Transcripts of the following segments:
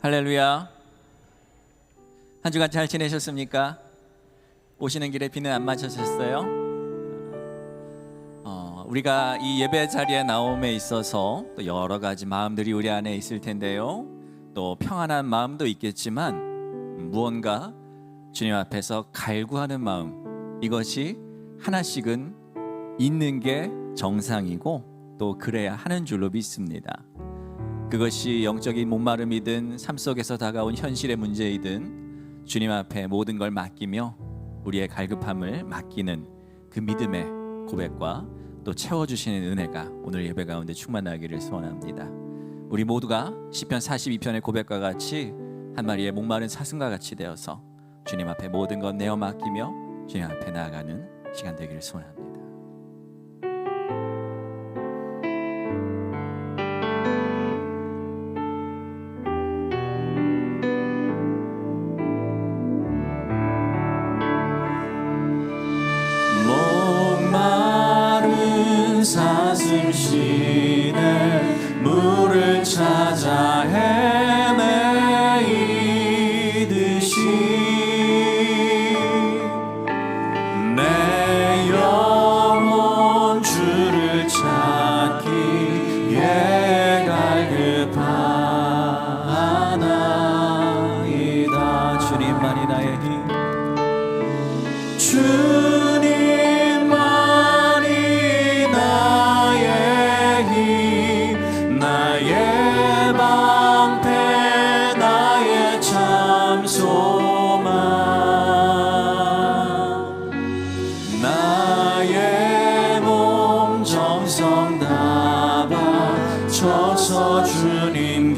할렐루야. 한 주간 잘 지내셨습니까? 오시는 길에 비는 안 맞으셨어요? 우리가 이 예배 자리에 나옴에 있어서 또 여러 가지 마음들이 우리 안에 있을 텐데요. 또 평안한 마음도 있겠지만 무언가 주님 앞에서 갈구하는 마음, 이것이 하나씩은 있는 게 정상이고 또 그래야 하는 줄로 믿습니다. 그것이 영적인 목마름이든 삶 속에서 다가온 현실의 문제이든 주님 앞에 모든 걸 맡기며 우리의 갈급함을 맡기는 그 믿음의 고백과 또 채워주시는 은혜가 오늘 예배 가운데 충만하기를 소원합니다. 우리 모두가 시편 42편의 고백과 같이 한 마리의 목마른 사슴과 같이 되어서 주님 앞에 모든 것 내어 맡기며 주님 앞에 나아가는 시간 되기를 소원합니다. 사슴시내 물을 찾아 헤매이듯이 내 영혼 주를 찾기에 갈급하나이다. 주님만이 나의 힘, 나의 방패 나의 참 소망 나의 몸 정성 다 바쳐서 주님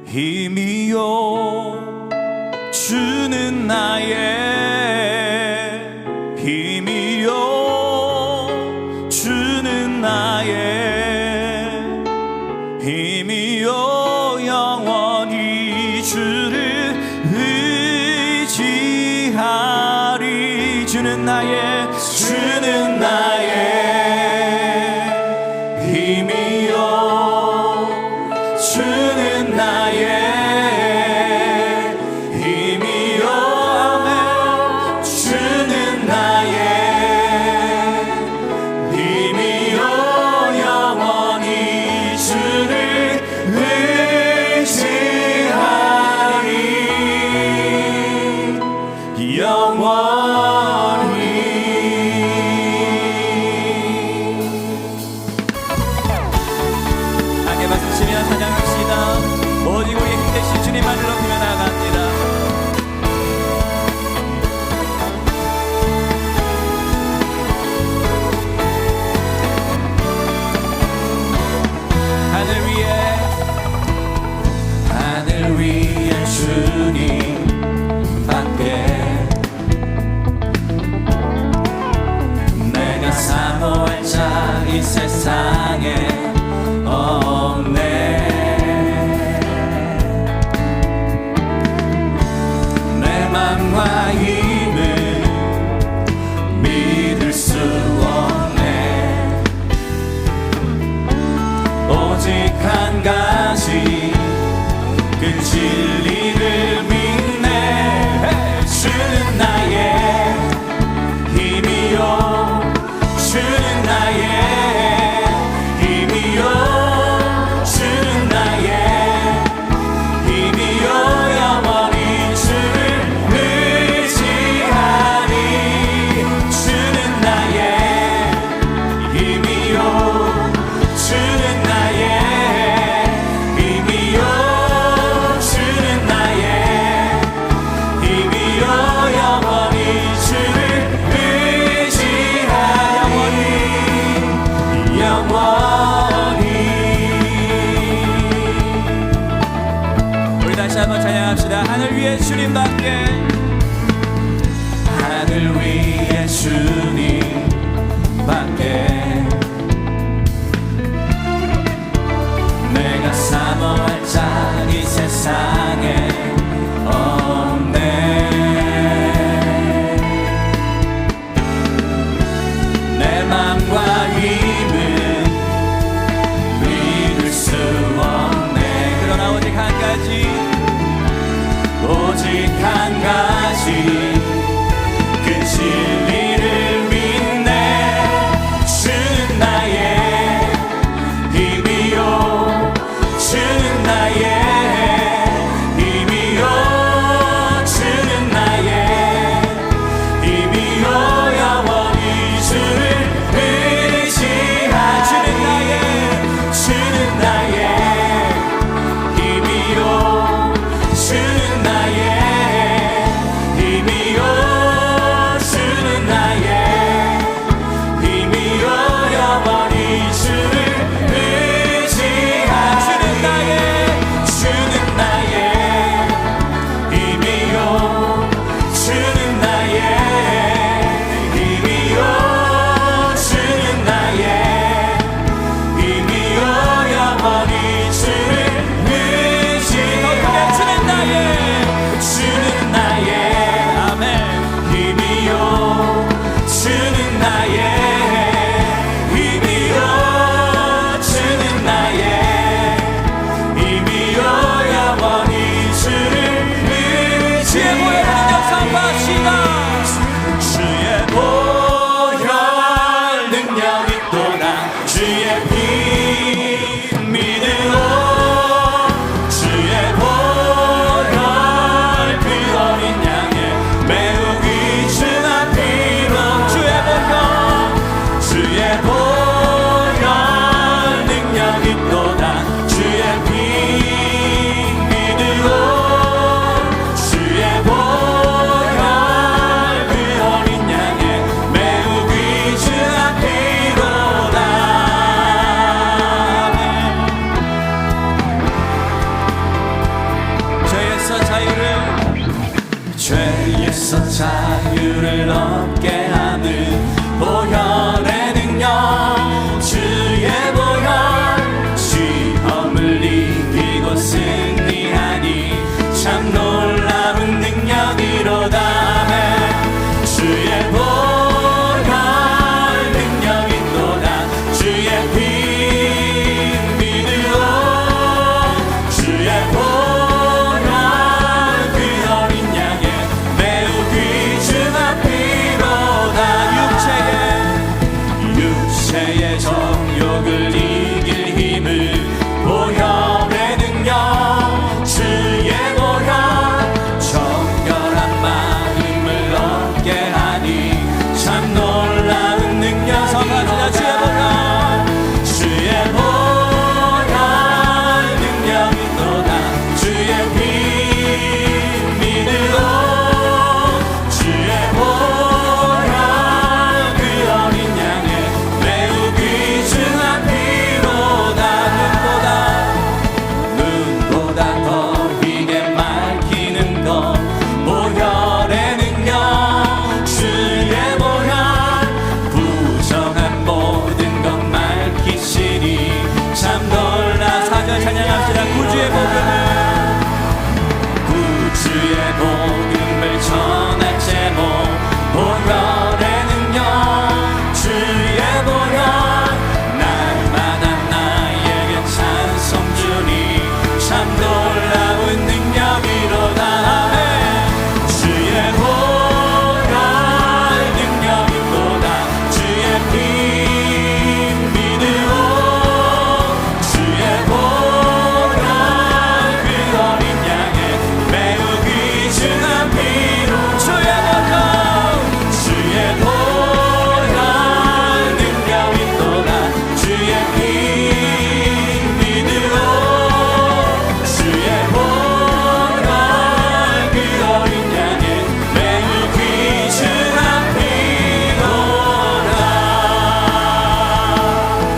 힘이요 주는 나의 힘이요 주는 나의 힘이요 영원히 주를 의지하리 주는 나의 힘이요 주는 나의 힘이요 아멘 주는 나의 힘이요 영원히 주를 의지하리 영원히 함께 박수 치며 찬양합시다. 오직 우리 힘 대신 주님만을 높이며 나아갑니다. 하늘 위에 주님 밖에 내가 사모할 자 이 세상에 없네. 내 맘과 힘을 믿을 수 없네. 오직 한 가지 그 진리를 믿네. 주는 나의 힘이요 주는 나의 힘이요 주는 나의 힘이요 영원히 주를 의지하리. 주는 나의 힘이요 주는 나의 힘이요 주는 나의 힘이요 영원히 주를 의지하리. 영원히 우리 다시 한번 찬양합시다. 하늘 위에 주님밖에 하늘 위에 주님밖에 내가 사모할 자 이 세상에 없네. 내 맘과 힘을 믿을 수 없네. 그러나 오직 한 가지 오직 한 가지 그 진리를 믿네. 주는 나의 힘이요 주는 나의 자유를 얻게 하는 보혈의 능력 주의 보혈 시험을 이기고 승리하니 참 놀라운 능력이로다 주의 보혈 능력이 또다 주의 피 믿으오 주의 보혈 그 어린 양의 매우 귀중한 피로다 육체의 정욕을 이길 힘을 보혈의 능력 주의 보혈 정결한 마음을 얻게 하니 참 놀라운 능력 성하시나 주의 보혈 능력이 또다 주의 피 믿으오 주의 보혈 그 어린 양의 매우 귀중한 피로다 눈보다 더 희게 밝히는 것 보혈의 능력 주의 보혈 부정한 모든 것 밝히시니 참 놀라 사절 찬양합시다 구주의 복음을 전할 제목 보혈의 능력 주의 보혈 날마다 나에게 찬송 주니 참 놀라운 능력이로다 주의 보혈 능력이 또다 주의 피 믿으오 주의 보혈 그 어린 양의 매우 귀중한 피로 주의 보혈 능력이 또다 주의 피 믿으오 주의 보혈 그 어린 양의 매우 귀중한 피로다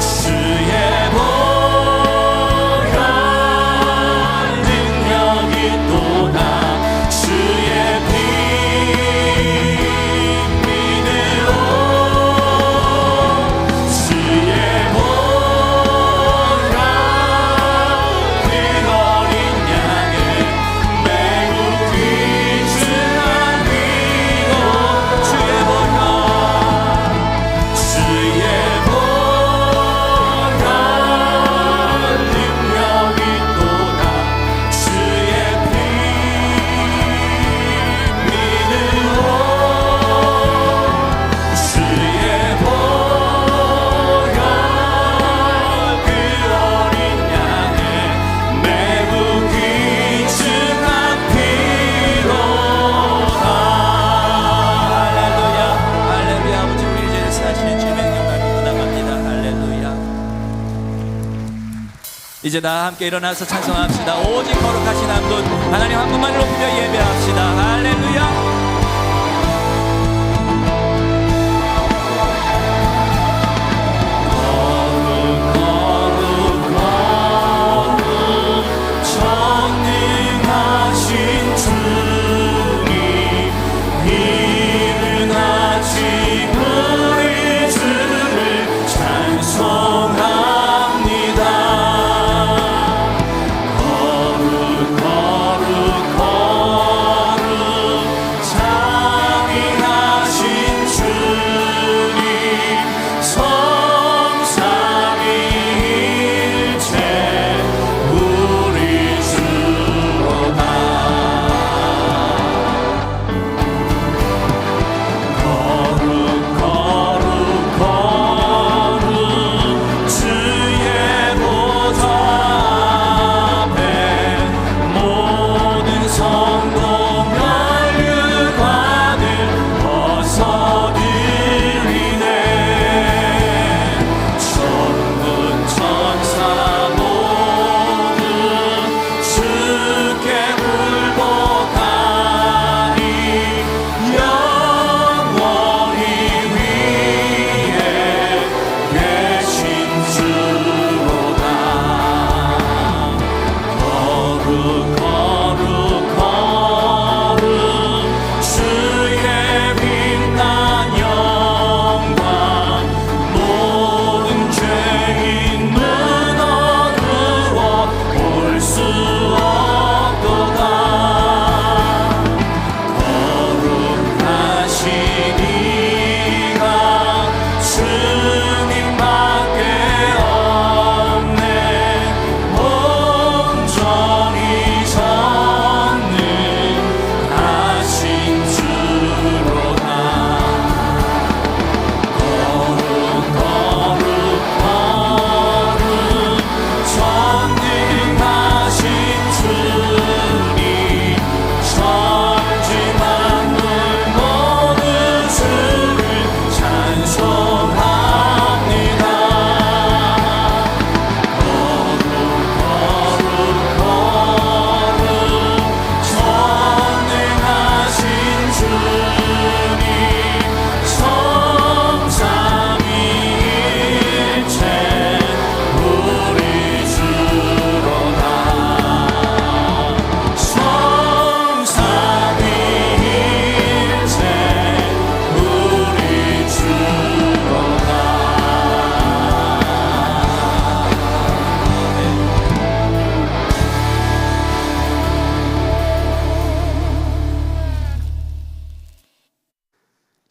주의 보혈 능력이 또다 주의 피 믿으오 주의 보혈 그 어린 양의 매우 귀중한 피로 주의 보혈 능력이 또다 주의 피 믿으오 주의 보혈 그 어린 양의 매우 귀중한 피로다 할렐루야 할렐루야 아버지 우리 이제 사시는 주님의 영광을 믿고 나갑니다 할렐루야 이제 다 함께 일어나서 찬송합시다 오직 거룩하신 한 분 하나님 한 분만을 높이며 예배합시다 할렐루야 전능하신 주님 이른하신 우리 주를 찬송합니다 거룩 거룩 거룩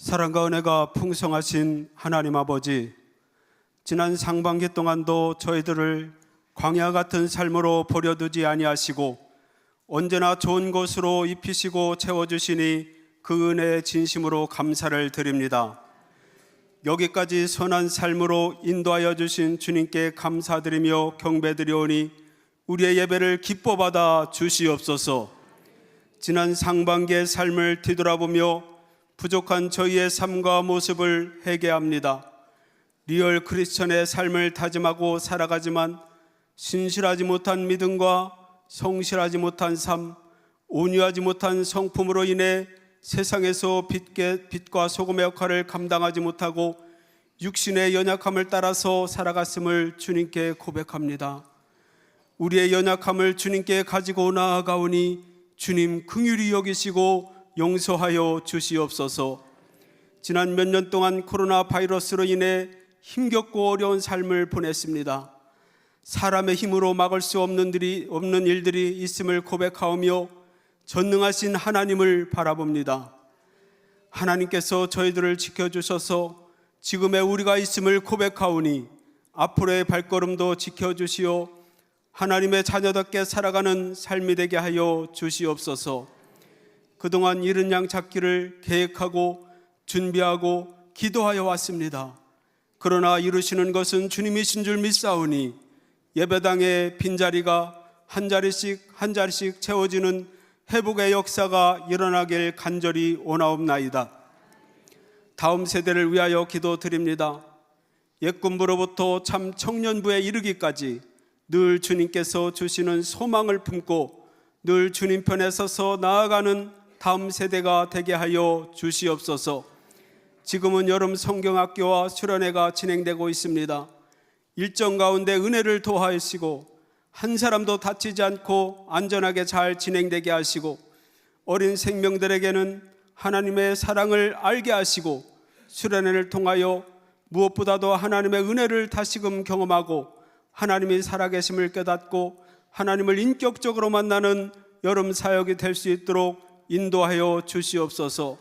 사랑과 은혜가 풍성하신 하나님 아버지, 지난 상반기 동안도 저희들을 광야 같은 삶으로 버려두지 아니하시고 언제나 좋은 것으로 입히시고 채워주시니 그 은혜에 진심으로 감사를 드립니다. 여기까지 선한 삶으로 인도하여 주신 주님께 감사드리며 경배드리오니 우리의 예배를 기뻐 받아 주시옵소서. 지난 상반기의 삶을 뒤돌아보며 부족한 저희의 삶과 모습을 회개합니다. 리얼 크리스천의 삶을 다짐하고 살아가지만 신실하지 못한 믿음과 성실하지 못한 삶, 온유하지 못한 성품으로 인해 세상에서 빛과 소금의 역할을 감당하지 못하고 육신의 연약함을 따라서 살아갔음을 주님께 고백합니다. 우리의 연약함을 주님께 가지고 나아가오니 주님 긍휼히 여기시고 용서하여 주시옵소서. 지난 몇 년 동안 코로나 바이러스로 인해 힘겹고 어려운 삶을 보냈습니다. 사람의 힘으로 막을 수 없는 일들이 있음을 고백하오며 전능하신 하나님을 바라봅니다. 하나님께서 저희들을 지켜주셔서 지금의 우리가 있음을 고백하오니 앞으로의 발걸음도 지켜주시오 하나님의 자녀답게 살아가는 삶이 되게 하여 주시옵소서. 그동안 이른 양 잡기를 계획하고 준비하고 기도하여 왔습니다. 그러나 이루시는 것은 주님이신 줄 믿사오니 예배당의 빈자리가 한 자리씩 채워지는 회복의 역사가 일어나길 간절히 원하옵나이다. 다음 세대를 위하여 기도드립니다. 옛꿈부로부터 참 청년부에 이르기까지 늘 주님께서 주시는 소망을 품고 늘 주님 편에 서서 나아가는 다음 세대가 되게 하여 주시옵소서. 지금은 여름 성경학교와 수련회가 진행되고 있습니다. 일정 가운데 은혜를 도하시고 한 사람도 다치지 않고 안전하게 잘 진행되게 하시고 어린 생명들에게는 하나님의 사랑을 알게 하시고 수련회를 통하여 무엇보다도 하나님의 은혜를 다시금 경험하고 하나님이 살아계심을 깨닫고 하나님을 인격적으로 만나는 여름 사역이 될 수 있도록 인도하여 주시옵소서.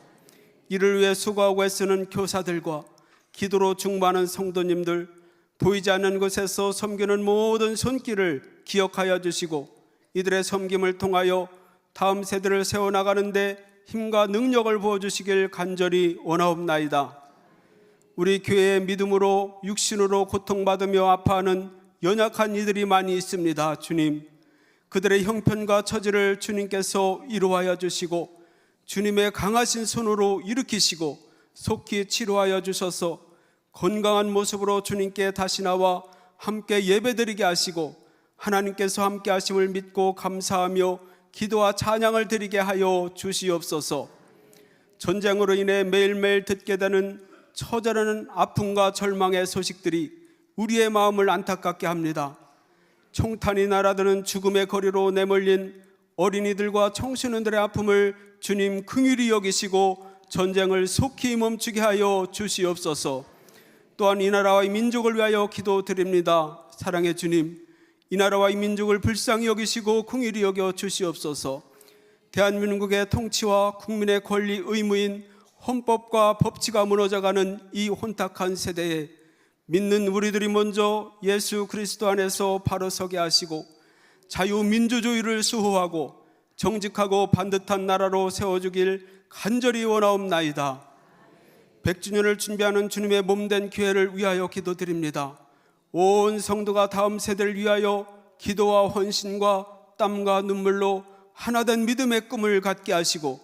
이를 위해 수고하고 애쓰는 교사들과 기도로 중보하는 성도님들, 보이지 않는 곳에서 섬기는 모든 손길을 기억하여 주시고 이들의 섬김을 통하여 다음 세대를 세워나가는데 힘과 능력을 부어주시길 간절히 원하옵나이다. 우리 교회의 믿음으로 육신으로 고통받으며 아파하는 연약한 이들이 많이 있습니다. 주님, 그들의 형편과 처지를 주님께서 이루하여 주시고 주님의 강하신 손으로 일으키시고 속히 치료하여 주셔서 건강한 모습으로 주님께 다시 나와 함께 예배드리게 하시고 하나님께서 함께 하심을 믿고 감사하며 기도와 찬양을 드리게 하여 주시옵소서. 전쟁으로 인해 매일매일 듣게 되는 처절한 아픔과 절망의 소식들이 우리의 마음을 안타깝게 합니다. 총탄이 날아드는 죽음의 거리로 내몰린 어린이들과 청소년들의 아픔을 주님 긍휼히 여기시고 전쟁을 속히 멈추게 하여 주시옵소서. 또한 이 나라와 이 민족을 위하여 기도드립니다. 사랑의 주님, 이 나라와 이 민족을 불쌍히 여기시고 긍휼히 여겨 주시옵소서. 대한민국의 통치와 국민의 권리 의무인 헌법과 법치가 무너져가는 이 혼탁한 세대에 믿는 우리들이 먼저 예수 그리스도 안에서 바로 서게 하시고 자유민주주의를 수호하고 정직하고 반듯한 나라로 세워주길 간절히 원하옵나이다. 100주년을 준비하는 주님의 몸된 교회를 위하여 기도드립니다. 온 성도가 다음 세대를 위하여 기도와 헌신과 땀과 눈물로 하나된 믿음의 꿈을 갖게 하시고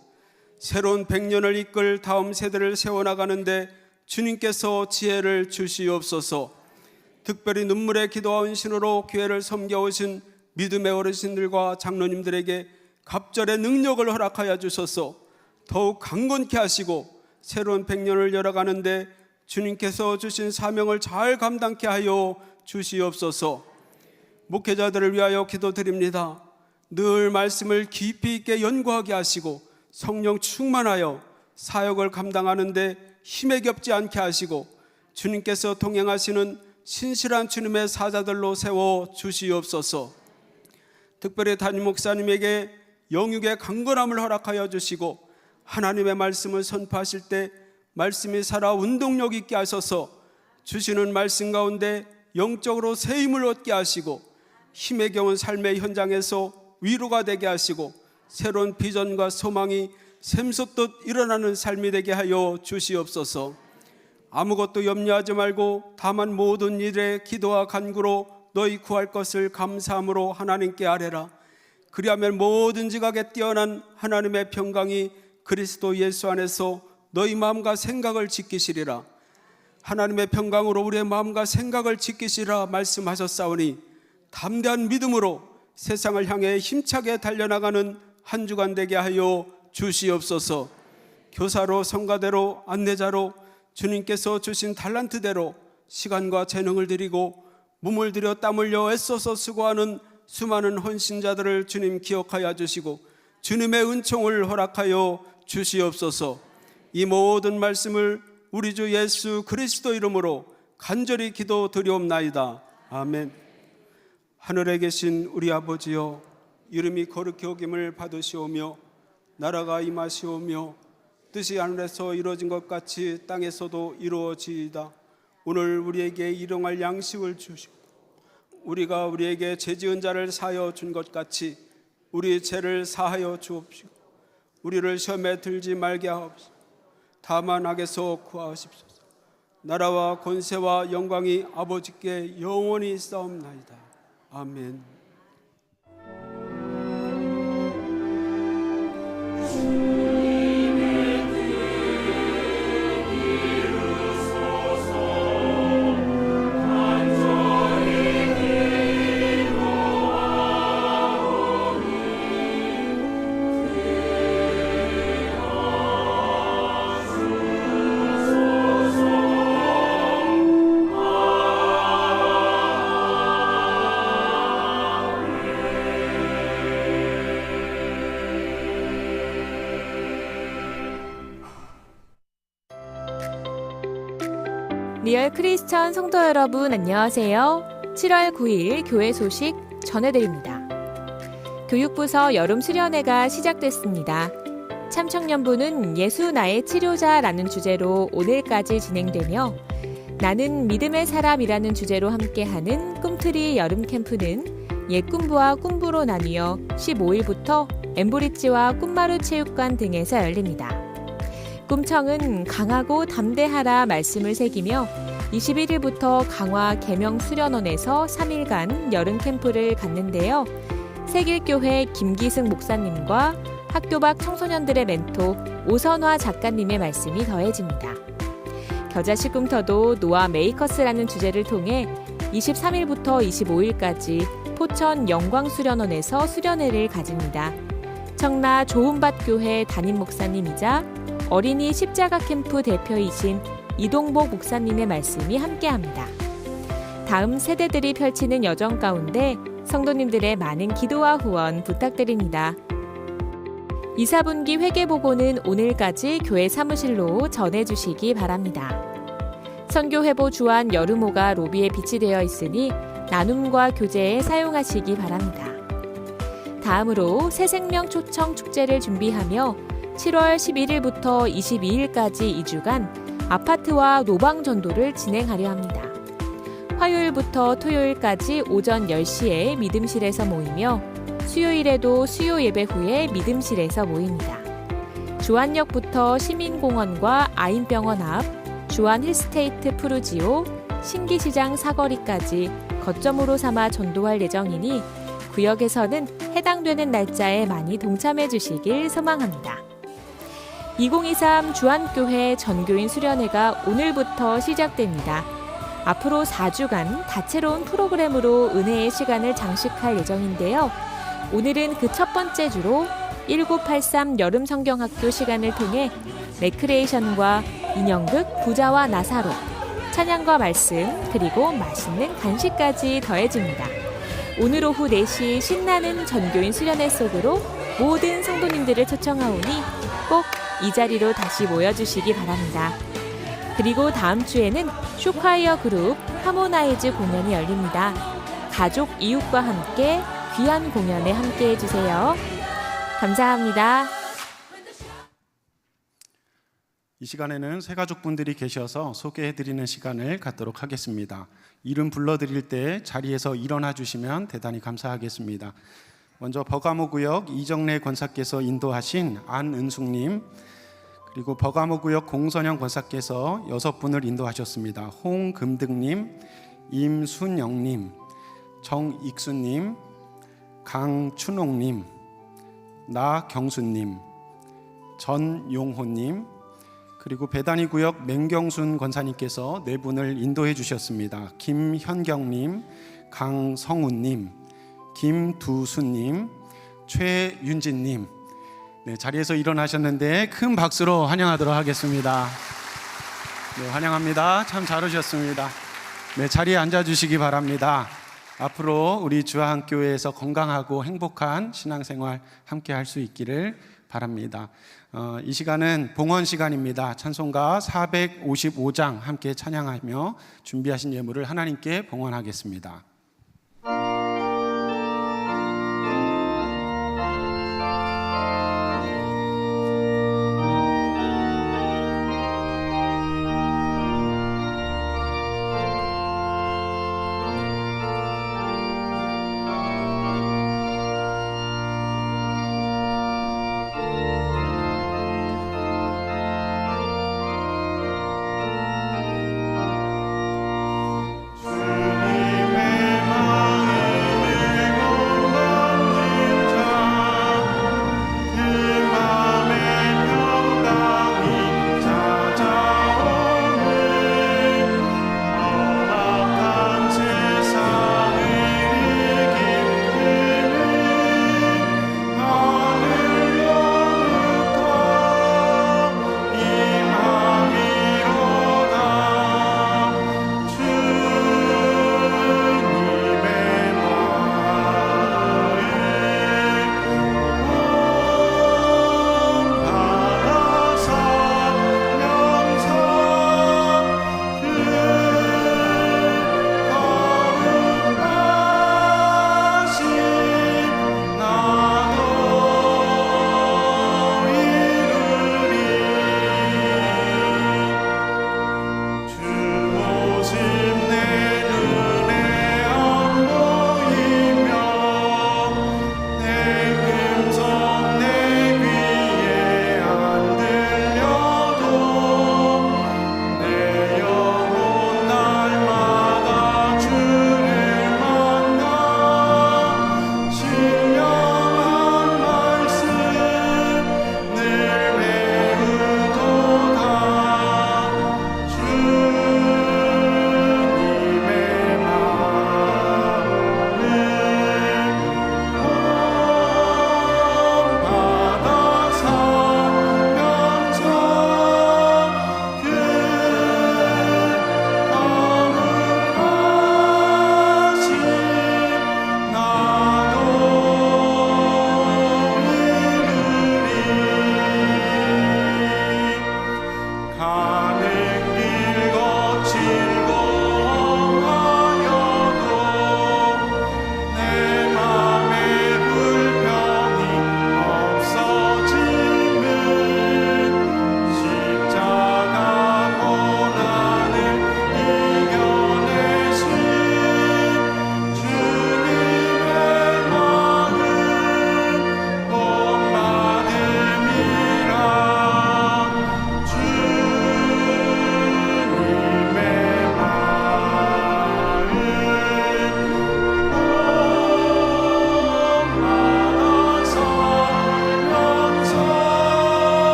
새로운 100년을 이끌 다음 세대를 세워나가는데 주님께서 지혜를 주시옵소서. 특별히 눈물의 기도와 헌신으로 교회를 섬겨오신 믿음의 어르신들과 장로님들에게 갑절의 능력을 허락하여 주셔서 더욱 강건케 하시고 새로운 100년을 열어가는데 주님께서 주신 사명을 잘 감당케 하여 주시옵소서. 목회자들을 위하여 기도드립니다. 늘 말씀을 깊이 있게 연구하게 하시고 성령 충만하여 사역을 감당하는데 힘에 겹지 않게 하시고 주님께서 동행하시는 신실한 주님의 사자들로 세워 주시옵소서. 특별히 담임 목사님에게 영육의 강건함을 허락하여 주시고 하나님의 말씀을 선포하실 때 말씀이 살아 운동력 있게 하셔서 주시는 말씀 가운데 영적으로 새 힘을 얻게 하시고 힘에 겨운 삶의 현장에서 위로가 되게 하시고 새로운 비전과 소망이 샘솟듯 일어나는 삶이 되게 하여 주시옵소서. 아무것도 염려하지 말고 다만 모든 일에 기도와 간구로 너희 구할 것을 감사함으로 하나님께 아뢰라. 그리하면 모든 지각에 뛰어난 하나님의 평강이 그리스도 예수 안에서 너희 마음과 생각을 지키시리라. 하나님의 평강으로 우리의 마음과 생각을 지키시라 말씀하셨사오니 담대한 믿음으로 세상을 향해 힘차게 달려나가는 한 주간 되게 하여 주시옵소서. 교사로, 성가대로, 안내자로 주님께서 주신 달란트대로 시간과 재능을 드리고 몸을 들여 땀 흘려 애써서 수고하는 수많은 헌신자들을 주님 기억하여 주시고 주님의 은총을 허락하여 주시옵소서. 이 모든 말씀을 우리 주 예수 그리스도 이름으로 간절히 기도드리옵나이다. 아멘. 하늘에 계신 우리 아버지여, 이름이 거룩히 여김을 받으시오며 나라가 임하시오며 뜻이 하늘에서 이루어진 것 같이 땅에서도 이루어지이다. 오늘 우리에게 일용할 양식을 주시고 우리가 우리에게 죄 지은 자를 사하여 준 것 같이 우리 죄를 사하여 주옵시고 우리를 시험에 들지 말게 하옵소서. 다만 악에서 구하옵소서. 나라와 권세와 영광이 아버지께 영원히 있사옵나이다. 아멘. 리얼 크리스천 성도 여러분 안녕하세요. 7월 9일 교회 소식 전해드립니다. 교육부서 여름 수련회가 시작됐습니다. 참청년부는 예수 나의 치료자라는 주제로 오늘까지 진행되며 나는 믿음의 사람이라는 주제로 함께하는 꿈트리 여름 캠프는 옛 꿈부와 꿈부로 나뉘어 15일부터 엠브리지와 꿈마루 체육관 등에서 열립니다. 꿈청은 강하고 담대하라 말씀을 새기며 21일부터 강화 계명 수련원에서 3일간 여름 캠프를 갖는데요. 새길교회 김기승 목사님과 학교 밖 청소년들의 멘토 오선화 작가님의 말씀이 더해집니다. 겨자씨 꿈터도 노아 메이커스라는 주제를 통해 23일부터 25일까지 포천 영광수련원에서 수련회를 가집니다. 청라 좋은밭교회 담임 목사님이자 어린이 십자가 캠프 대표이신 이동복 목사님의 말씀이 함께합니다. 다음 세대들이 펼치는 여정 가운데 성도님들의 많은 기도와 후원 부탁드립니다. 이사분기 회계보고는 오늘까지 교회 사무실로 전해주시기 바랍니다. 선교회보 주한 여름호가 로비에 비치되어 있으니 나눔과 교제에 사용하시기 바랍니다. 다음으로 새생명 초청 축제를 준비하며 7월 11일부터 22일까지 2주간 아파트와 노방전도를 진행하려 합니다. 화요일부터 토요일까지 오전 10시에 믿음실에서 모이며 수요일에도 수요 예배 후에 믿음실에서 모입니다. 주안역부터 시민공원과 아인병원 앞, 주안 힐스테이트 푸르지오, 신기시장 사거리까지 거점으로 삼아 전도할 예정이니 구역에서는 해당되는 날짜에 많이 동참해 주시길 소망합니다. 2023 주안교회 전교인 수련회가 오늘부터 시작됩니다. 앞으로 4주간 다채로운 프로그램으로 은혜의 시간을 장식할 예정인데요. 오늘은 그 첫 번째 주로 1983 여름 성경학교 시간을 통해 레크레이션과 인형극 부자와 나사로, 찬양과 말씀, 그리고 맛있는 간식까지 더해집니다. 오늘 오후 4시 신나는 전교인 수련회 속으로 모든 성도님들을 초청하오니 꼭 이 자리로 다시 모여주시기 바랍니다. 그리고 다음 주에는 쇼콰이어 그룹 하모나이즈 공연이 열립니다. 가족, 이웃과 함께 귀한 공연에 함께해 주세요. 감사합니다. 이 시간에는 새 가족분들이 계셔서 소개해드리는 시간을 갖도록 하겠습니다. 이름 불러드릴 때 자리에서 일어나 주시면 대단히 감사하겠습니다. 먼저 버가모구역 이정래 권사께서 인도하신 안은숙님, 그리고 버가모구역 공선영 권사께서 6분을 인도하셨습니다. 홍금득님, 임순영님, 정익수님, 강춘옥님, 나경수님, 전용호님, 그리고 배단위 구역 맹경순 권사님께서 4분을 인도해 주셨습니다. 김현경님, 강성훈님, 김두수님, 최윤진님, 네, 자리에서 일어나셨는데 큰 박수로 환영하도록 하겠습니다. 네, 환영합니다. 참 잘 오셨습니다. 네, 자리에 앉아주시기 바랍니다. 앞으로 우리 주한교회에서 건강하고 행복한 신앙생활 함께 할 수 있기를 바랍니다. 이 시간은 봉헌 시간입니다. 찬송가 455장 함께 찬양하며 준비하신 예물을 하나님께 봉헌하겠습니다. 주님의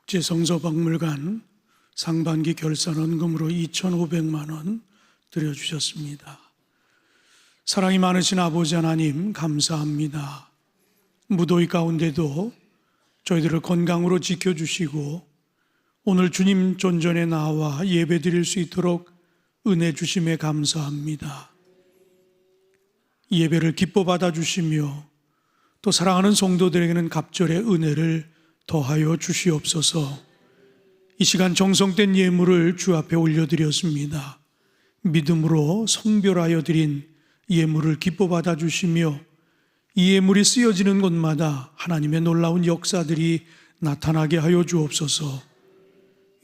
국제성서박물관 상반기 결산 헌금으로 2,500만 원 드려주셨습니다. 사랑이 많으신 아버지 하나님 감사합니다. 무더위 가운데도 저희들을 건강으로 지켜주시고 오늘 주님 존전에 나와 예배 드릴 수 있도록 은혜 주심에 감사합니다. 예배를 기뻐 받아주시며 또 사랑하는 성도들에게는 갑절의 은혜를 더하여 주시옵소서. 이 시간 정성된 예물을 주 앞에 올려드렸습니다. 믿음으로 성별하여 드린 예물을 기뻐 받아주시며 이 예물이 쓰여지는 곳마다 하나님의 놀라운 역사들이 나타나게 하여 주옵소서.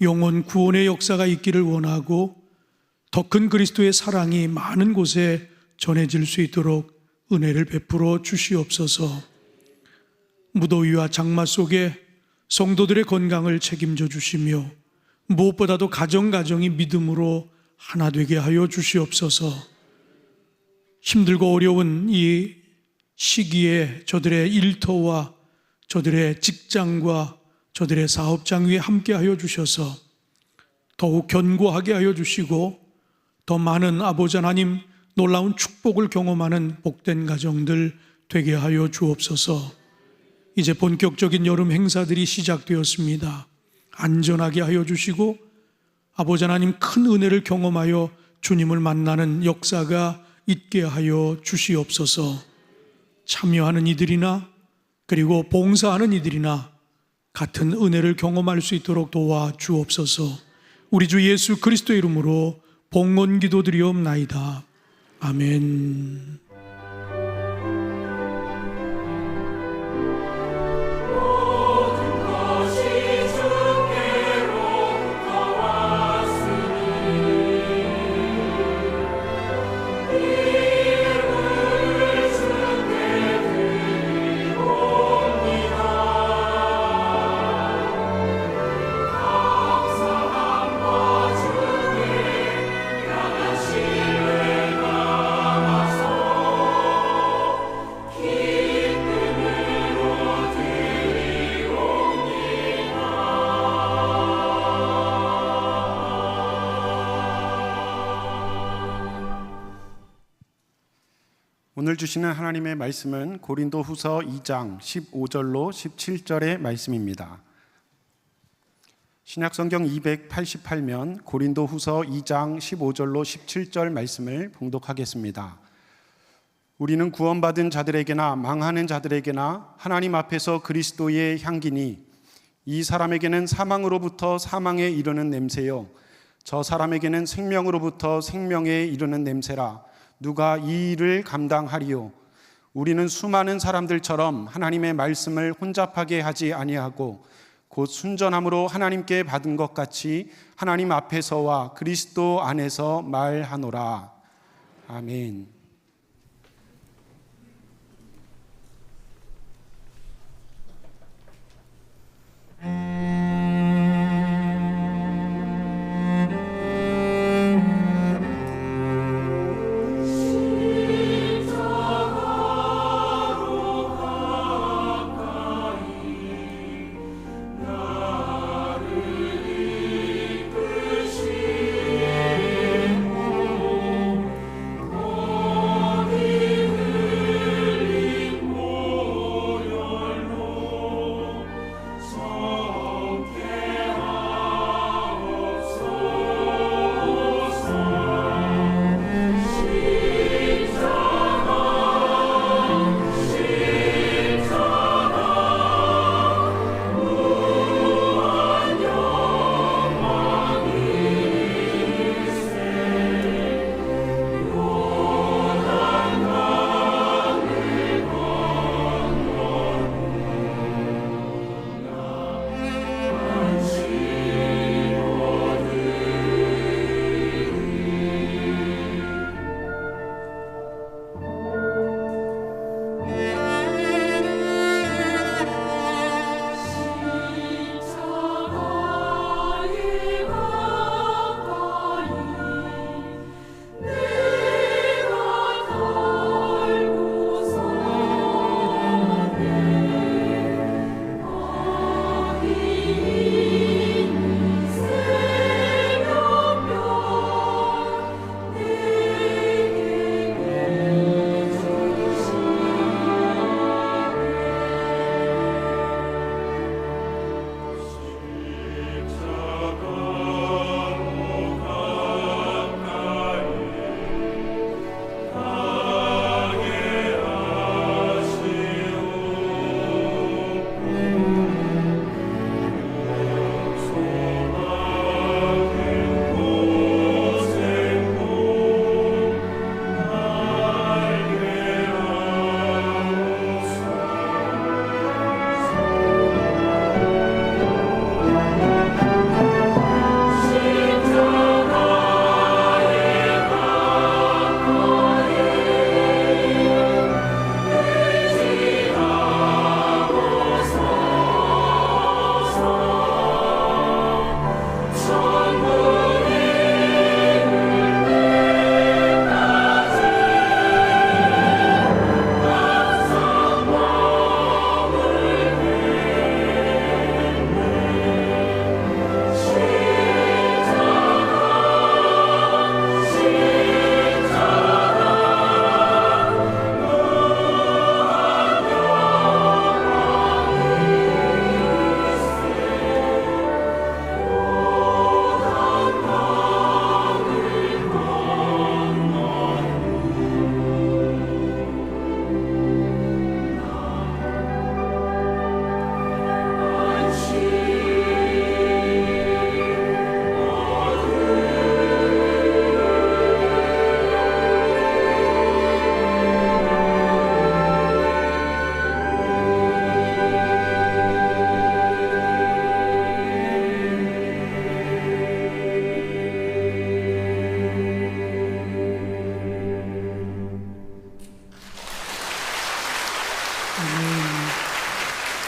영혼 구원의 역사가 있기를 원하고 더 큰 그리스도의 사랑이 많은 곳에 전해질 수 있도록 은혜를 베풀어 주시옵소서. 무더위와 장마 속에 성도들의 건강을 책임져 주시며 무엇보다도 가정가정이 믿음으로 하나 되게 하여 주시옵소서. 힘들고 어려운 이 시기에 저들의 일터와 저들의 직장과 저들의 사업장 위에 함께 하여 주셔서 더욱 견고하게 하여 주시고 더 많은 아버지 하나님 놀라운 축복을 경험하는 복된 가정들 되게 하여 주옵소서. 이제 본격적인 여름 행사들이 시작되었습니다. 안전하게 하여 주시고 아버지 하나님 큰 은혜를 경험하여 주님을 만나는 역사가 있게 하여 주시옵소서. 참여하는 이들이나 그리고 봉사하는 이들이나 같은 은혜를 경험할 수 있도록 도와 주옵소서. 우리 주 예수 그리스도 이름으로 봉헌 기도드리옵나이다. 아멘. 오늘 주시는 하나님의 말씀은 고린도후서 2장 15절로 17절의 말씀입니다. 신약성경 288면 고린도후서 2장 15절로 17절 말씀을 봉독하겠습니다. 우리는 구원받은 자들에게나 망하는 자들에게나 하나님 앞에서 그리스도의 향기니 이 사람에게는 사망으로부터 사망에 이르는 냄새요 저 사람에게는 생명으로부터 생명에 이르는 냄새라. 누가 이 일을 감당하리요? 우리는 수많은 사람들처럼 하나님의 말씀을 혼잡하게 하지 아니하고 곧 순전함으로 하나님께 받은 것 같이 하나님 앞에서와 그리스도 안에서 말하노라. 아멘.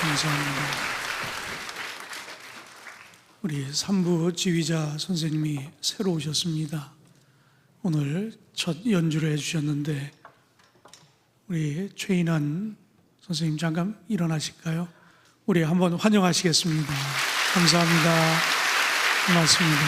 감사합니다. 우리 3부 지휘자 선생님이 새로 오셨습니다. 오늘 첫 연주를 해주셨는데 우리 최인환 선생님 잠깐 일어나실까요? 우리 한번 환영하시겠습니다. 감사합니다. 고맙습니다.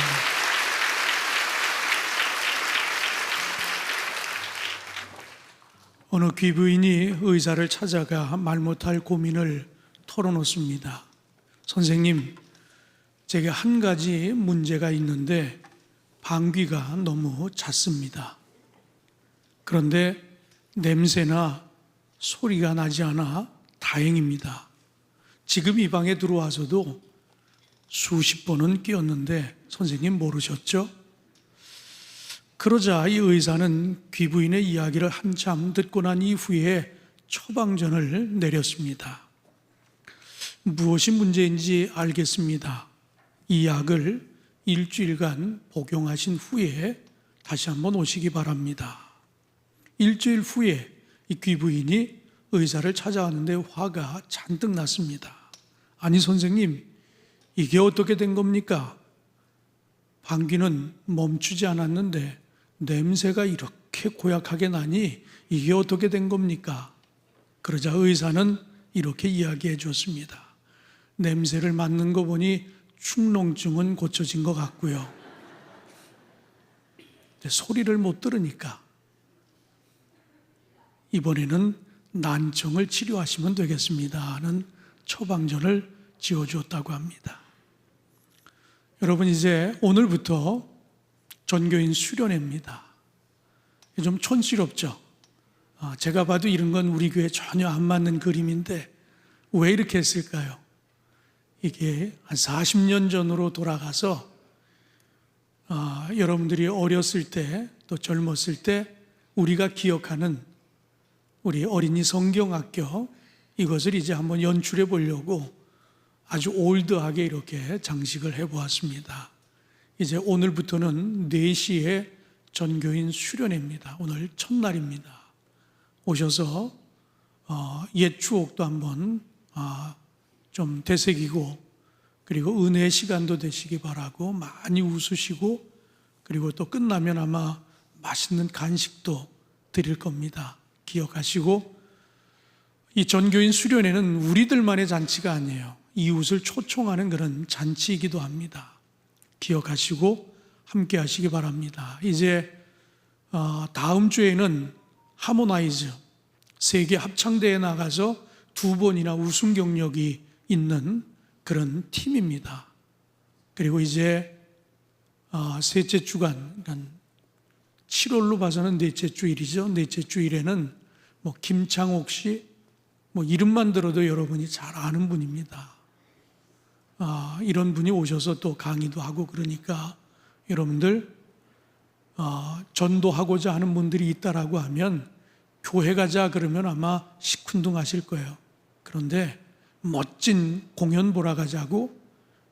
어느 귀부인이 의사를 찾아가 말 못할 고민을 털어놓습니다. 선생님, 제게 한 가지 문제가 있는데 방귀가 너무 잦습니다. 그런데 냄새나 소리가 나지 않아 다행입니다. 지금 이 방에 들어와서도 수십 번은 끼었는데 선생님 모르셨죠? 그러자 이 의사는 귀부인의 이야기를 한참 듣고 난 이후에 처방전을 내렸습니다. 무엇이 문제인지 알겠습니다. 이 약을 일주일간 복용하신 후에 다시 한번 오시기 바랍니다. 일주일 후에 이 귀부인이 의사를 찾아왔는데 화가 잔뜩 났습니다. 아니 선생님, 이게 어떻게 된 겁니까? 방귀는 멈추지 않았는데 냄새가 이렇게 고약하게 나니 이게 어떻게 된 겁니까? 그러자 의사는 이렇게 이야기해 줬습니다. 냄새를 맡는 거 보니 축농증은 고쳐진 것 같고요. 소리를 못 들으니까 이번에는 난청을 치료하시면 되겠습니다 하는 처방전을 지어주었다고 합니다. 여러분, 이제 오늘부터 전교인 수련회입니다. 좀 촌스럽죠? 제가 봐도 이런 건 우리 교회에 전혀 안 맞는 그림인데 왜 이렇게 했을까요? 이게 한 40년 전으로 돌아가서 여러분들이 어렸을 때 또 젊었을 때 우리가 기억하는 우리 어린이 성경학교 이것을 이제 한번 연출해 보려고 아주 올드하게 이렇게 장식을 해보았습니다. 이제 오늘부터는 4시에 전교인 수련회입니다. 오늘 첫날입니다. 오셔서 옛 추억도 한번 좀 되새기고 그리고 은혜의 시간도 되시기 바라고 많이 웃으시고 그리고 또 끝나면 아마 맛있는 간식도 드릴 겁니다. 기억하시고 이 전교인 수련회는 우리들만의 잔치가 아니에요. 이웃을 초청하는 그런 잔치이기도 합니다. 기억하시고 함께 하시기 바랍니다. 이제 다음 주에는 하모나이즈 세계 합창대회에 나가서 2번이나 우승 경력이 있는 그런 팀입니다. 그리고 이제 셋째 주간, 그러니까 7월로 봐서는 넷째 주일이죠. 넷째 주일에는 김창옥 씨, 이름만 들어도 여러분이 잘 아는 분입니다. 이런 분이 오셔서 또 강의도 하고 그러니까 여러분들 전도하고자 하는 분들이 있다라고 하면 교회 가자 그러면 아마 시큰둥하실 거예요. 그런데 멋진 공연 보러 가자고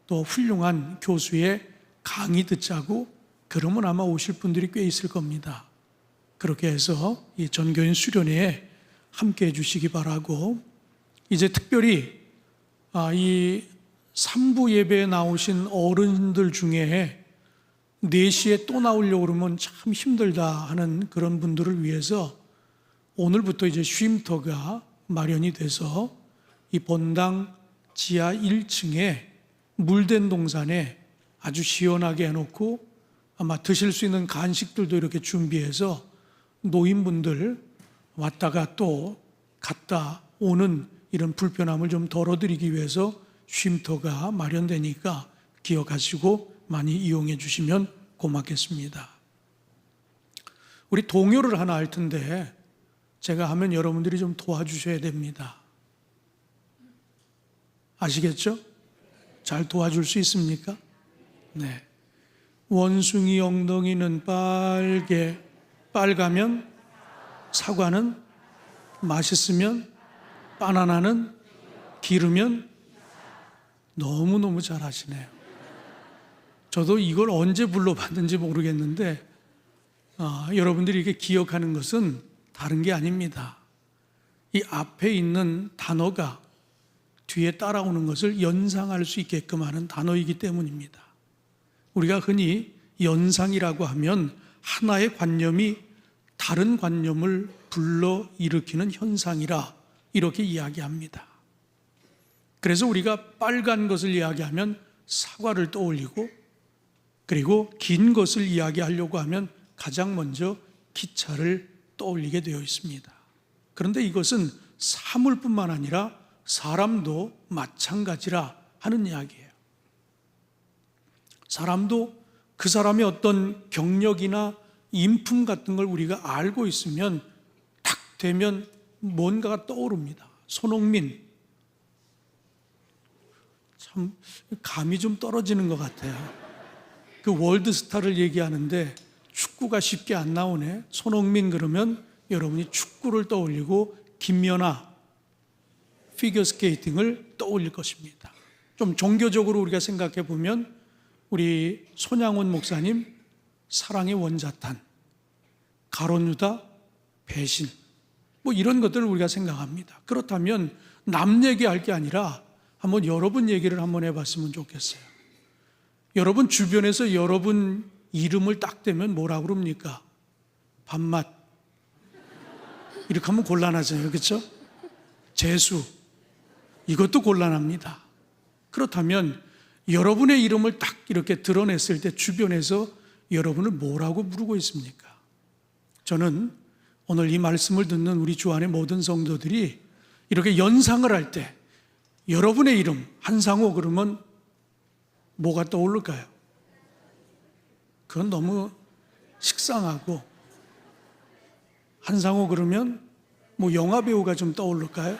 또 훌륭한 교수의 강의 듣자고 그러면 아마 오실 분들이 꽤 있을 겁니다. 그렇게 해서 이 전교인 수련회에 함께 해주시기 바라고 이제 특별히 이 3부 예배에 나오신 어른들 중에 4시에 또 나오려고 그러면 참 힘들다 하는 그런 분들을 위해서 오늘부터 이제 쉼터가 마련이 돼서 이 본당 지하 1층에 물된 동산에 아주 시원하게 해놓고 아마 드실 수 있는 간식들도 이렇게 준비해서 노인분들 왔다가 또 갔다 오는 이런 불편함을 좀 덜어드리기 위해서 쉼터가 마련되니까 기억하시고 많이 이용해 주시면 고맙겠습니다. 우리 동요를 하나 할 텐데 제가 하면 여러분들이 좀 도와주셔야 됩니다. 아시겠죠? 잘 도와줄 수 있습니까? 네. 원숭이 엉덩이는 빨가면 사과는 맛있으면 바나나는 기르면 너무너무 잘 하시네요. 저도 이걸 언제 불러봤는지 모르겠는데 여러분들이 이렇게 기억하는 것은 다른 게 아닙니다. 이 앞에 있는 단어가 뒤에 따라오는 것을 연상할 수 있게끔 하는 단어이기 때문입니다. 우리가 흔히 연상이라고 하면 하나의 관념이 다른 관념을 불러일으키는 현상이라 이렇게 이야기합니다. 그래서 우리가 빨간 것을 이야기하면 사과를 떠올리고, 그리고 긴 것을 이야기하려고 하면 가장 먼저 기차를 떠올리게 되어 있습니다. 그런데 이것은 사물뿐만 아니라 사람도 마찬가지라 하는 이야기예요. 사람도 그 사람의 어떤 경력이나 인품 같은 걸 우리가 알고 있으면 딱 되면 뭔가가 떠오릅니다. 손흥민, 참 감이 좀 떨어지는 것 같아요. 그 월드스타를 얘기하는데 축구가 쉽게 안 나오네. 손흥민 그러면 여러분이 축구를 떠올리고 김연아 피겨스케이팅을 떠올릴 것입니다. 좀 종교적으로 우리가 생각해 보면 우리 손양원 목사님 사랑의 원자탄, 가론유다 배신, 뭐 이런 것들을 우리가 생각합니다. 그렇다면 남 얘기할 게 아니라 한번 여러분 얘기를 한번 해봤으면 좋겠어요. 여러분 주변에서 여러분 이름을 딱 대면 뭐라고 그럽니까? 밥맛, 이렇게 하면 곤란하잖아요, 그렇죠? 재수, 이것도 곤란합니다. 그렇다면 여러분의 이름을 딱 이렇게 드러냈을 때 주변에서 여러분을 뭐라고 부르고 있습니까? 저는 오늘 이 말씀을 듣는 우리 주 안의 모든 성도들이 이렇게 연상을 할 때 여러분의 이름 한상호 그러면 뭐가 떠오를까요? 그건 너무 식상하고, 한상호 그러면 뭐 영화배우가 좀 떠오를까요?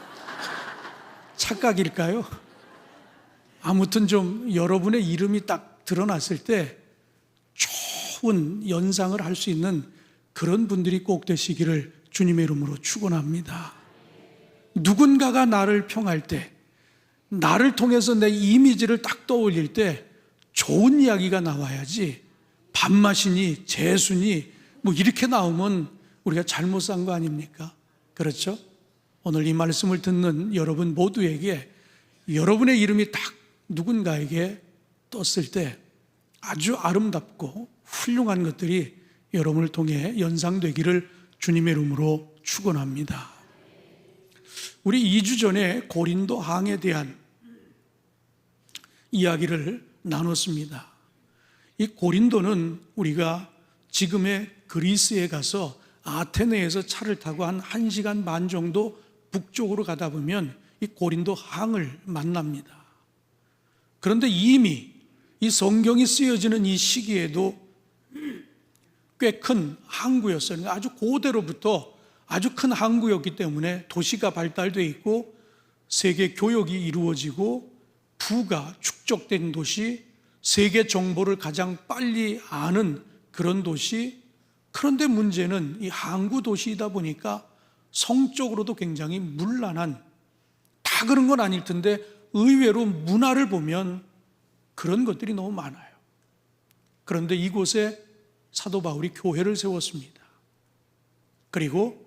착각일까요? 아무튼 좀 여러분의 이름이 딱 드러났을 때 좋은 연상을 할 수 있는 그런 분들이 꼭 되시기를 주님의 이름으로 축원합니다. 누군가가 나를 평할 때, 나를 통해서 내 이미지를 딱 떠올릴 때 좋은 이야기가 나와야지, 밥맛이니 재수니 뭐 이렇게 나오면 우리가 잘못 산 거 아닙니까? 그렇죠? 오늘 이 말씀을 듣는 여러분 모두에게 여러분의 이름이 딱 누군가에게 떴을 때 아주 아름답고 훌륭한 것들이 여러분을 통해 연상되기를 주님의 이름으로 축원합니다. 우리 2주 전에 고린도 항에 대한 이야기를 나눴습니다. 이 고린도는 우리가 지금의 그리스에 가서 아테네에서 차를 타고 한 1시간 반 정도 북쪽으로 가다 보면 이 고린도 항을 만납니다. 그런데 이미 이 성경이 쓰여지는 이 시기에도 꽤 큰 항구였어요. 그러니까 아주 고대로부터 아주 큰 항구였기 때문에 도시가 발달되어 있고 세계 교역이 이루어지고 부가 축적된 도시, 세계 정보를 가장 빨리 아는 그런 도시. 그런데 문제는 이 항구 도시이다 보니까 성적으로도 굉장히 문란한, 다 그런 건 아닐 텐데 의외로 문화를 보면 그런 것들이 너무 많아요. 그런데 이곳에 사도 바울이 교회를 세웠습니다. 그리고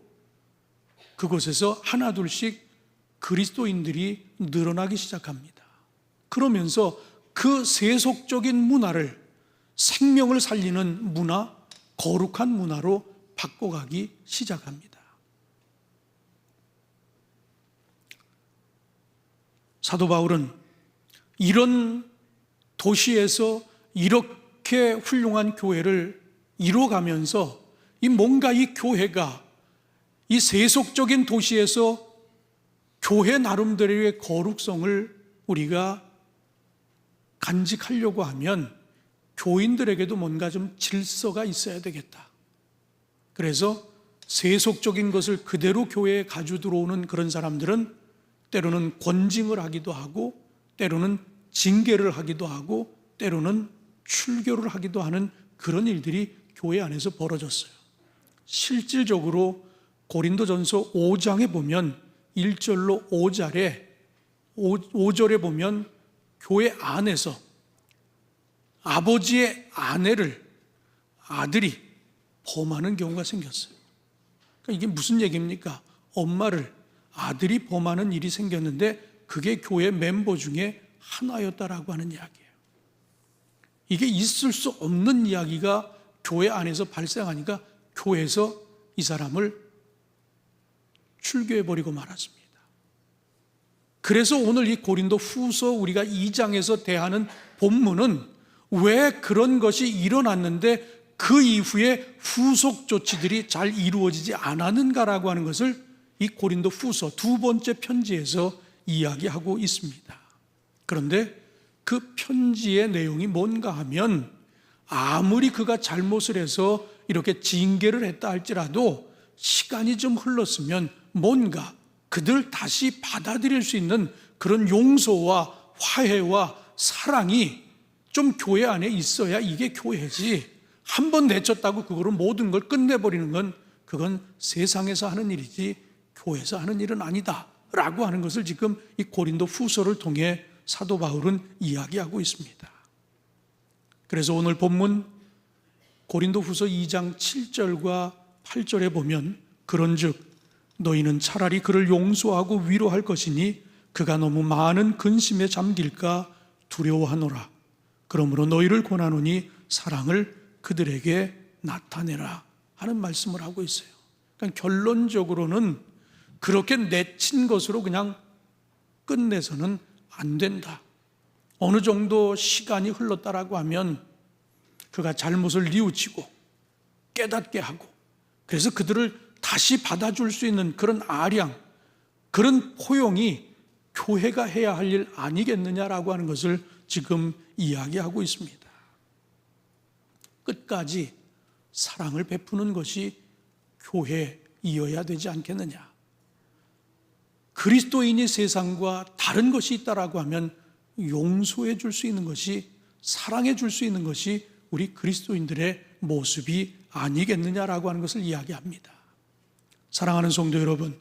그곳에서 하나둘씩 그리스도인들이 늘어나기 시작합니다. 그러면서 그 세속적인 문화를, 생명을 살리는 문화, 거룩한 문화로 바꿔가기 시작합니다. 사도 바울은 이런 도시에서 이렇게 훌륭한 교회를 이뤄가면서 뭔가 이 교회가 이 세속적인 도시에서 교회 나름대로의 거룩성을 우리가 간직하려고 하면 교인들에게도 뭔가 좀 질서가 있어야 되겠다. 그래서 세속적인 것을 그대로 교회에 가지고 들어오는 그런 사람들은 때로는 권징을 하기도 하고, 때로는 징계를 하기도 하고, 때로는 출교를 하기도 하는 그런 일들이 교회 안에서 벌어졌어요. 실질적으로 고린도전서 5장에 보면 1절로 5절에 보면 교회 안에서 아버지의 아내를 아들이 범하는 경우가 생겼어요. 그러니까 이게 무슨 얘기입니까? 엄마를 아들이 범하는 일이 생겼는데 그게 교회 멤버 중에 하나였다라고 하는 이야기예요. 이게 있을 수 없는 이야기가 교회 안에서 발생하니까 교회에서 이 사람을 출교해버리고 말았습니다. 그래서 오늘 이 고린도 후서 우리가 2장에서 대하는 본문은 왜 그런 것이 일어났는데 그 이후에 후속 조치들이 잘 이루어지지 않았는가라고 하는 것을 이 고린도 후서 두 번째 편지에서 이야기하고 있습니다. 그런데 그 편지의 내용이 뭔가 하면 아무리 그가 잘못을 해서 이렇게 징계를 했다 할지라도 시간이 좀 흘렀으면 뭔가 그들 다시 받아들일 수 있는 그런 용서와 화해와 사랑이 좀 교회 안에 있어야 이게 교회지. 한 번 내쳤다고 그거로 모든 걸 끝내버리는 건 그건 세상에서 하는 일이지 교회에서 하는 일은 아니다 라고 하는 것을 지금 이 고린도 후서를 통해 사도 바울은 이야기하고 있습니다. 그래서 오늘 본문 고린도 후서 2장 7절과 8절에 보면 그런즉 너희는 차라리 그를 용서하고 위로할 것이니 그가 너무 많은 근심에 잠길까 두려워하노라. 그러므로 너희를 권하노니 사랑을 그들에게 나타내라 하는 말씀을 하고 있어요. 그러니까 결론적으로는 그렇게 내친 것으로 그냥 끝내서는 안 된다. 어느 정도 시간이 흘렀다라고 하면 그가 잘못을 뉘우치고 깨닫게 하고 그래서 그들을 다시 받아줄 수 있는 그런 아량, 그런 포용이 교회가 해야 할 일 아니겠느냐라고 하는 것을 지금 이야기하고 있습니다. 끝까지 사랑을 베푸는 것이 교회이어야 되지 않겠느냐. 그리스도인이 세상과 다른 것이 있다라고 하면 용서해 줄 수 있는 것이, 사랑해 줄 수 있는 것이 우리 그리스도인들의 모습이 아니겠느냐라고 하는 것을 이야기합니다. 사랑하는 성도 여러분,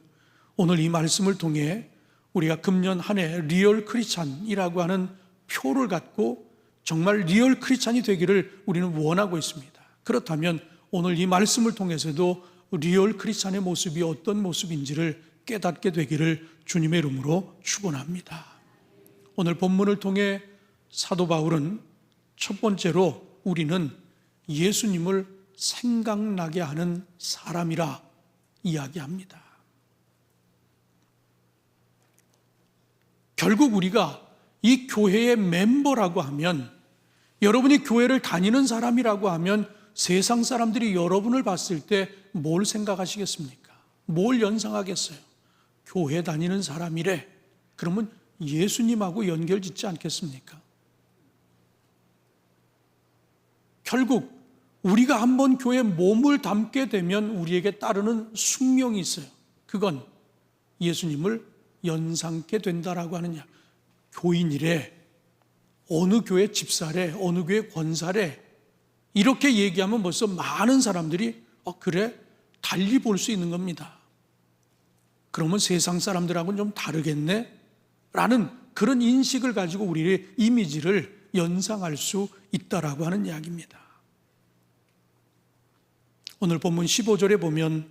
오늘 이 말씀을 통해 우리가 금년 한 해 리얼 크리스찬이라고 하는 표를 갖고 정말 리얼 크리스찬이 되기를 우리는 원하고 있습니다. 그렇다면 오늘 이 말씀을 통해서도 리얼 크리스찬의 모습이 어떤 모습인지를 깨닫게 되기를 주님의 이름으로 축원합니다. 오늘 본문을 통해 사도 바울은 첫 번째로 우리는 예수님을 생각나게 하는 사람이라 이야기합니다. 결국 우리가 이 교회의 멤버라고 하면, 여러분이 교회를 다니는 사람이라고 하면 세상 사람들이 여러분을 봤을 때 뭘 생각하시겠습니까? 뭘 연상하겠어요? 교회 다니는 사람이래. 그러면 예수님하고 연결 짓지 않겠습니까? 결국 우리가 한번 교회에 몸을 담게 되면 우리에게 따르는 숙명이 있어요. 그건 예수님을 연상케 된다라고 하느냐. 교인이래, 어느 교회 집사래, 어느 교회 권사래, 이렇게 얘기하면 벌써 많은 사람들이 그래? 달리 볼 수 있는 겁니다. 그러면 세상 사람들하고는 좀 다르겠네? 라는 그런 인식을 가지고 우리의 이미지를 연상할 수 있다라고 하는 이야기입니다. 오늘 본문 15절에 보면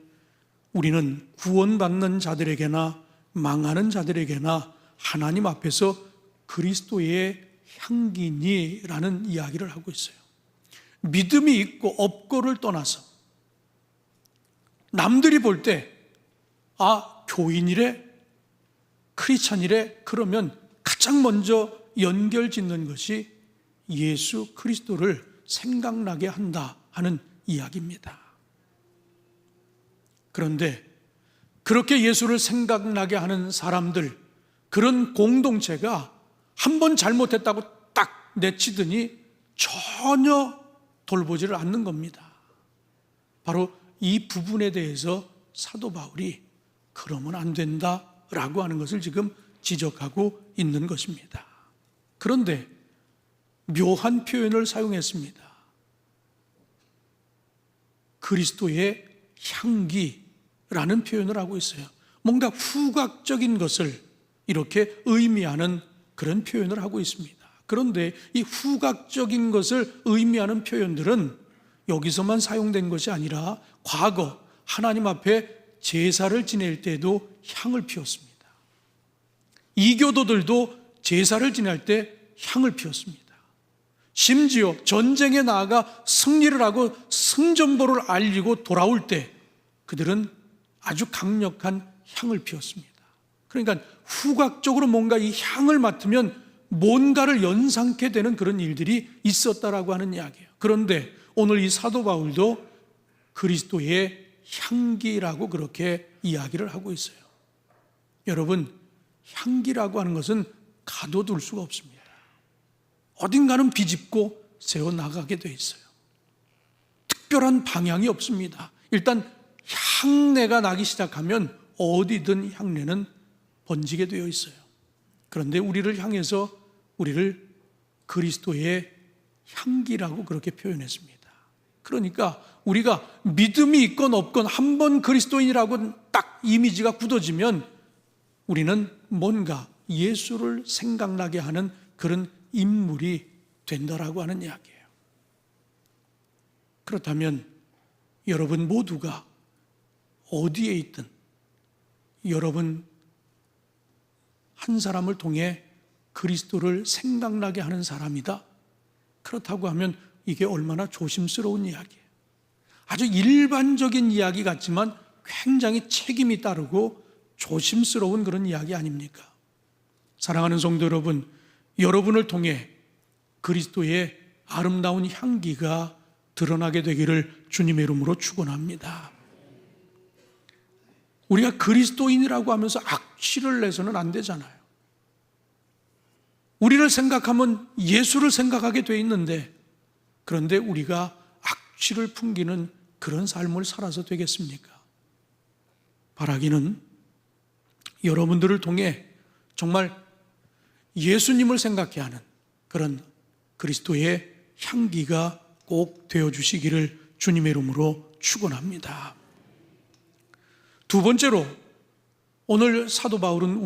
우리는 구원받는 자들에게나 망하는 자들에게나 하나님 앞에서 그리스도의 향기니라는 이야기를 하고 있어요. 믿음이 있고 없고를 떠나서 남들이 볼 때 교인이래, 크리스찬이래, 그러면 가장 먼저 연결 짓는 것이 예수 그리스도를 생각나게 한다 하는 이야기입니다. 그런데 그렇게 예수를 생각나게 하는 사람들, 그런 공동체가 한 번 잘못했다고 딱 내치더니 전혀 돌보지를 않는 겁니다. 바로 이 부분에 대해서 사도 바울이 그러면 안 된다라고 하는 것을 지금 지적하고 있는 것입니다. 그런데 묘한 표현을 사용했습니다. 그리스도의 향기라는 표현을 하고 있어요. 뭔가 후각적인 것을 이렇게 의미하는 그런 표현을 하고 있습니다. 그런데 이 후각적인 것을 의미하는 표현들은 여기서만 사용된 것이 아니라 과거 하나님 앞에 제사를 지낼 때도 향을 피웠습니다. 이교도들도 제사를 지낼 때 향을 피웠습니다. 심지어 전쟁에 나아가 승리를 하고 승전보를 알리고 돌아올 때 그들은 아주 강력한 향을 피웠습니다. 그러니까 후각적으로 뭔가 이 향을 맡으면 뭔가를 연상케 되는 그런 일들이 있었다라고 하는 이야기예요. 그런데 오늘 이 사도 바울도 그리스도의 향기라고 그렇게 이야기를 하고 있어요. 여러분, 향기라고 하는 것은 가둬둘 수가 없습니다. 어딘가는 비집고 세워나가게 돼 있어요. 특별한 방향이 없습니다. 일단 향내가 나기 시작하면 어디든 향내는 번지게 되어 있어요. 그런데 우리를 향해서 우리를 그리스도의 향기라고 그렇게 표현했습니다. 그러니까 우리가 믿음이 있건 없건 한번 그리스도인이라고 딱 이미지가 굳어지면 우리는 뭔가 예수를 생각나게 하는 그런 인물이 된다라고 하는 이야기예요. 그렇다면 여러분 모두가 어디에 있든 여러분 한 사람을 통해 그리스도를 생각나게 하는 사람이다. 그렇다고 하면 이게 얼마나 조심스러운 이야기예요. 아주 일반적인 이야기 같지만 굉장히 책임이 따르고 조심스러운 그런 이야기 아닙니까? 사랑하는 성도 여러분, 여러분을 통해 그리스도의 아름다운 향기가 드러나게 되기를 주님의 이름으로 축원합니다. 우리가 그리스도인이라고 하면서 악취를 내서는 안 되잖아요. 우리를 생각하면 예수를 생각하게 돼 있는데, 그런데 우리가 악취를 풍기는 그런 삶을 살아서 되겠습니까? 바라기는 여러분들을 통해 정말 예수님을 생각해 하는 그런 그리스도의 향기가 꼭 되어주시기를 주님의 이름으로 축원합니다. 두 번째로 오늘 사도 바울은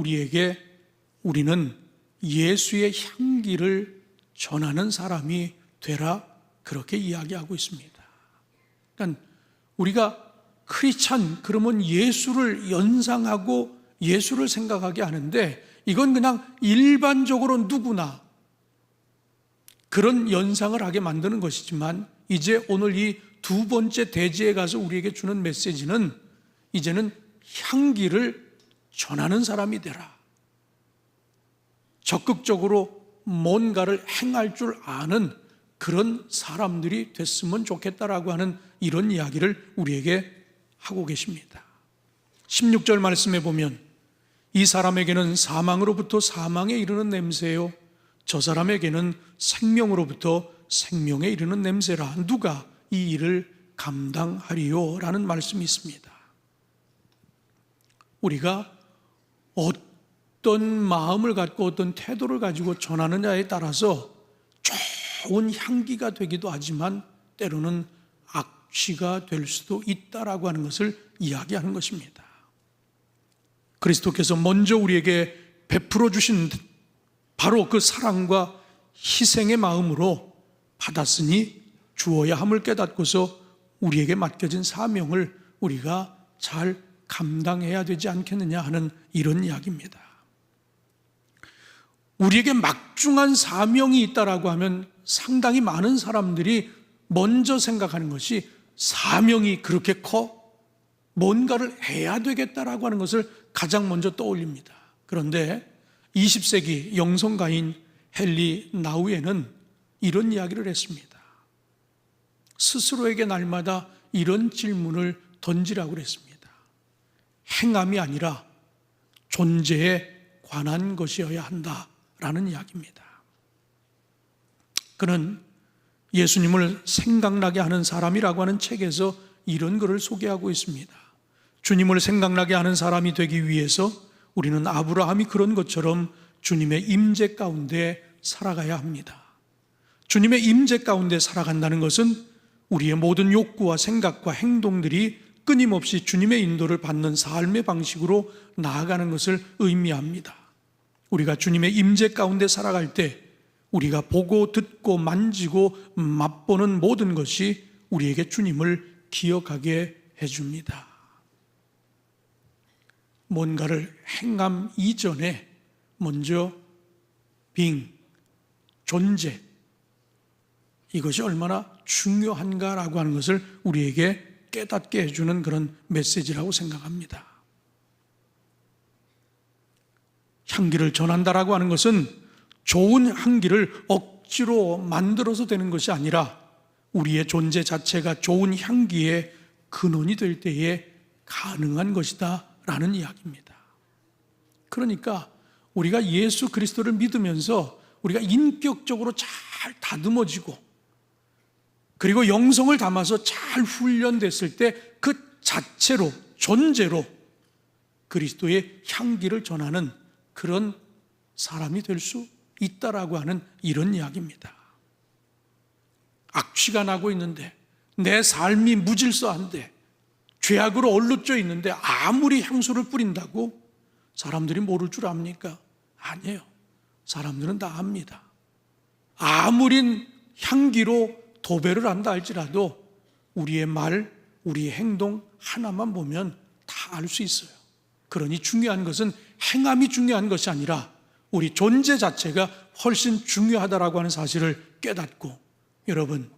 우리는 예수의 향기를 전하는 사람이 되라 그렇게 이야기하고 있습니다. 그러니까 우리가 크리스찬 그러면 예수를 연상하고 예수를 생각하게 하는데 이건 그냥 일반적으로 누구나 그런 연상을 하게 만드는 것이지만 이제 오늘 이 두 번째 대지에 가서 우리에게 주는 메시지는 이제는 향기를 전하는 사람이 되라. 적극적으로 뭔가를 행할 줄 아는 그런 사람들이 됐으면 좋겠다라고 하는 이런 이야기를 우리에게 하고 계십니다. 16절 말씀에 보면 이 사람에게는 사망으로부터 사망에 이르는 냄새요 저 사람에게는 생명으로부터 생명에 이르는 냄새라. 누가 이 일을 감당하리요? 라는 말씀이 있습니다. 우리가 어떤 마음을 갖고 어떤 태도를 가지고 전하느냐에 따라서 좋은 향기가 되기도 하지만 때로는 악취가 될 수도 있다라고 하는 것을 이야기하는 것입니다. 그리스도께서 먼저 우리에게 베풀어 주신 바로 그 사랑과 희생의 마음으로 받았으니 주어야 함을 깨닫고서 우리에게 맡겨진 사명을 우리가 잘 감당해야 되지 않겠느냐 하는 이런 이야기입니다. 우리에게 막중한 사명이 있다라고 하면 상당히 많은 사람들이 먼저 생각하는 것이 사명이 그렇게 커? 뭔가를 해야 되겠다라고 하는 것을 가장 먼저 떠올립니다. 그런데 20세기 영성가인 헨리 나우에는 이런 이야기를 했습니다. 스스로에게 날마다 이런 질문을 던지라고 그랬습니다. 행함이 아니라 존재에 관한 것이어야 한다라는 이야기입니다. 그는 예수님을 생각나게 하는 사람이라고 하는 책에서 이런 글을 소개하고 있습니다. 주님을 생각나게 하는 사람이 되기 위해서 우리는 아브라함이 그런 것처럼 주님의 임재 가운데 살아가야 합니다. 주님의 임재 가운데 살아간다는 것은 우리의 모든 욕구와 생각과 행동들이 끊임없이 주님의 인도를 받는 삶의 방식으로 나아가는 것을 의미합니다. 우리가 주님의 임재 가운데 살아갈 때 우리가 보고 듣고 만지고 맛보는 모든 것이 우리에게 주님을 기억하게 해줍니다. 뭔가를 행함 이전에 먼저 존재, 이것이 얼마나 중요한가라고 하는 것을 우리에게 깨닫게 해주는 그런 메시지라고 생각합니다. 향기를 전한다라고 하는 것은 좋은 향기를 억지로 만들어서 되는 것이 아니라 우리의 존재 자체가 좋은 향기의 근원이 될 때에 가능한 것이다 라는 이야기입니다. 그러니까 우리가 예수 그리스도를 믿으면서 우리가 인격적으로 잘 다듬어지고 그리고 영성을 담아서 잘 훈련됐을 때 그 자체로, 존재로 그리스도의 향기를 전하는 그런 사람이 될 수 있다라고 하는 이런 이야기입니다. 악취가 나고 있는데, 내 삶이 무질서한데, 죄악으로 얼룩져 있는데 아무리 향수를 뿌린다고 사람들이 모를 줄 압니까? 아니에요. 사람들은 다 압니다. 아무리 향기로 도배를 한다 할지라도 우리의 말, 우리의 행동 하나만 보면 다 알 수 있어요. 그러니 중요한 것은 행함이 중요한 것이 아니라 우리 존재 자체가 훨씬 중요하다라고 하는 사실을 깨닫고, 여러분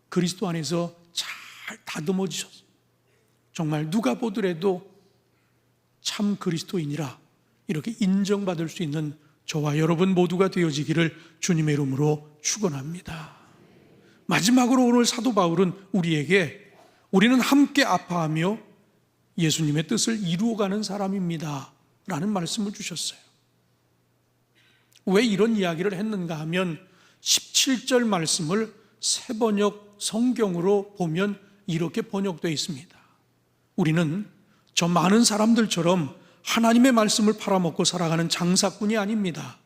그리스도 안에서 잘 다듬어지셔서 정말 누가 보더라도 참 그리스도인이라 이렇게 인정받을 수 있는 저와 여러분 모두가 되어지기를 주님의 이름으로 축원합니다. 마지막으로 오늘 사도 바울은 우리에게 우리는 함께 아파하며 예수님의 뜻을 이루어가는 사람입니다 라는 말씀을 주셨어요. 왜 이런 이야기를 했는가 하면 17절 말씀을 새번역 성경으로 보면 이렇게 번역되어 있습니다. 우리는 저 많은 사람들처럼 하나님의 말씀을 팔아먹고 살아가는 장사꾼이 아닙니다.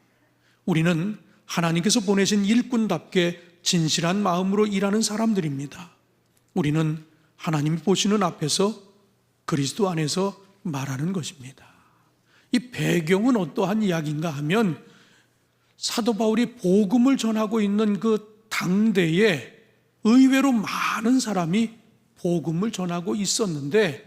우리는 하나님께서 보내신 일꾼답게 진실한 마음으로 일하는 사람들입니다. 우리는 하나님이 보시는 앞에서 그리스도 안에서 말하는 것입니다. 이 배경은 어떠한 이야기인가 하면 사도 바울이 복음을 전하고 있는 그 당대에 의외로 많은 사람이 복음을 전하고 있었는데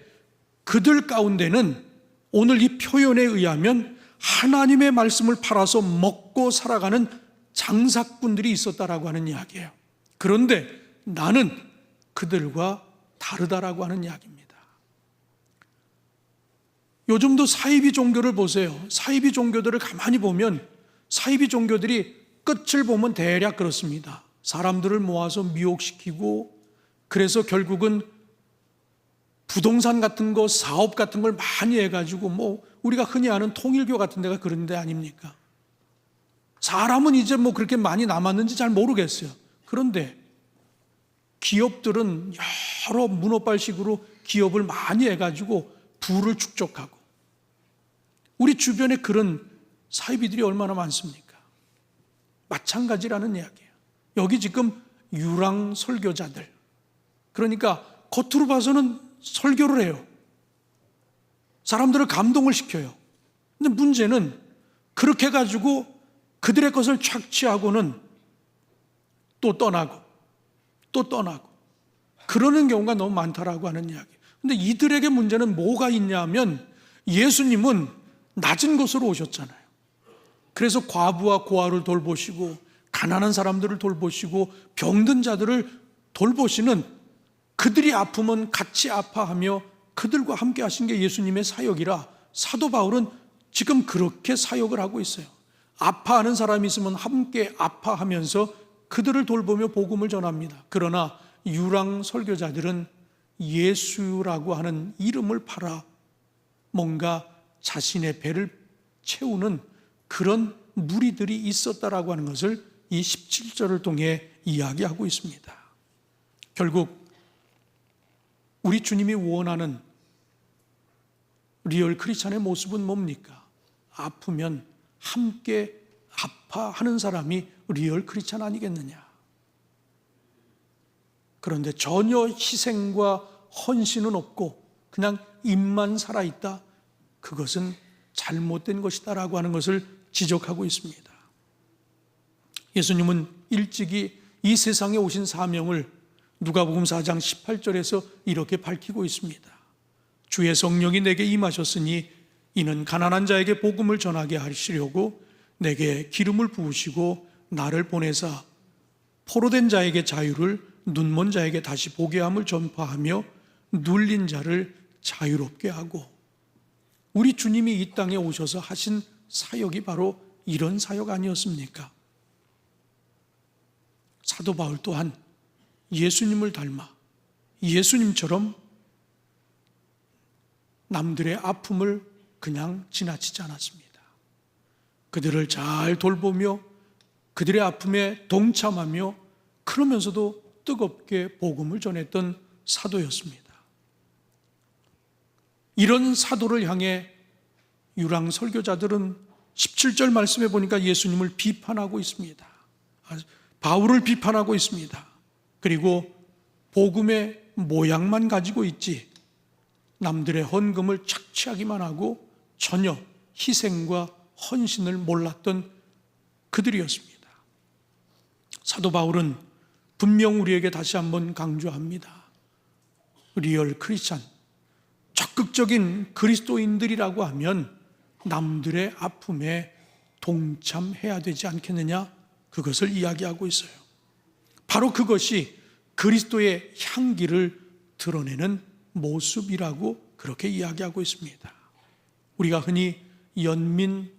그들 가운데는 오늘 이 표현에 의하면 하나님의 말씀을 팔아서 먹고 살아가는 장사꾼들이 있었다라고 하는 이야기예요. 그런데 나는 그들과 다르다라고 하는 이야기입니다. 요즘도 사이비 종교를 보세요. 사이비 종교들을 가만히 보면 사이비 종교들이 끝을 보면 대략 그렇습니다. 사람들을 모아서 미혹시키고 그래서 결국은 부동산 같은 거, 사업 같은 걸 많이 해가지고 뭐 우리가 흔히 아는 통일교 같은 데가 그런 데 아닙니까? 사람은 이제 뭐 그렇게 많이 남았는지 잘 모르겠어요. 그런데 기업들은 여러 문어발식으로 기업을 많이 해가지고 부를 축적하고 우리 주변에 그런 사이비들이 얼마나 많습니까? 마찬가지라는 이야기예요. 여기 지금 유랑 설교자들, 그러니까 겉으로 봐서는 설교를 해요. 사람들을 감동을 시켜요. 근데 문제는 그렇게 가지고 그들의 것을 착취하고는 또 떠나고 그러는 경우가 너무 많다라고 하는 이야기예요. 근데 이들에게 문제는 뭐가 있냐 하면 예수님은 낮은 곳으로 오셨잖아요. 그래서 과부와 고아를 돌보시고 가난한 사람들을 돌보시고 병든 자들을 돌보시는, 그들이 아프면 같이 아파하며 그들과 함께 하신 게 예수님의 사역이라 사도 바울은 지금 그렇게 사역을 하고 있어요. 아파하는 사람이 있으면 함께 아파하면서 그들을 돌보며 복음을 전합니다. 그러나 유랑 설교자들은 예수라고 하는 이름을 팔아 뭔가 자신의 배를 채우는 그런 무리들이 있었다라고 하는 것을 이 17절을 통해 이야기하고 있습니다. 결국 우리 주님이 원하는 리얼 크리스찬의 모습은 뭡니까? 아프면 함께 아파하는 사람이 리얼 크리스찬 아니겠느냐? 그런데 전혀 희생과 헌신은 없고 그냥 입만 살아있다, 그것은 잘못된 것이다라고 하는 것을 지적하고 있습니다. 예수님은 일찍이 이 세상에 오신 사명을 누가복음 4장 18절에서 이렇게 밝히고 있습니다. 주의 성령이 내게 임하셨으니 이는 가난한 자에게 복음을 전하게 하시려고 내게 기름을 부으시고 나를 보내사 포로된 자에게 자유를, 눈먼 자에게 다시 보게 함을 전파하며 눌린 자를 자유롭게 하고. 우리 주님이 이 땅에 오셔서 하신 사역이 바로 이런 사역 아니었습니까? 사도 바울 또한 예수님을 닮아 예수님처럼 남들의 아픔을 그냥 지나치지 않았습니다. 그들을 잘 돌보며 그들의 아픔에 동참하며 그러면서도 뜨겁게 복음을 전했던 사도였습니다. 이런 사도를 향해 유랑 설교자들은 17절 말씀에 보니까 예수님을 비판하고 있습니다. 바울을 비판하고 있습니다. 그리고 복음의 모양만 가지고 있지 남들의 헌금을 착취하기만 하고 전혀 희생과 헌신을 몰랐던 그들이었습니다. 사도 바울은 분명 우리에게 다시 한번 강조합니다. 리얼 크리스찬, 적극적인 그리스도인들이라고 하면 남들의 아픔에 동참해야 되지 않겠느냐, 그것을 이야기하고 있어요. 바로 그것이 그리스도의 향기를 드러내는 모습이라고 그렇게 이야기하고 있습니다. 우리가 흔히 연민,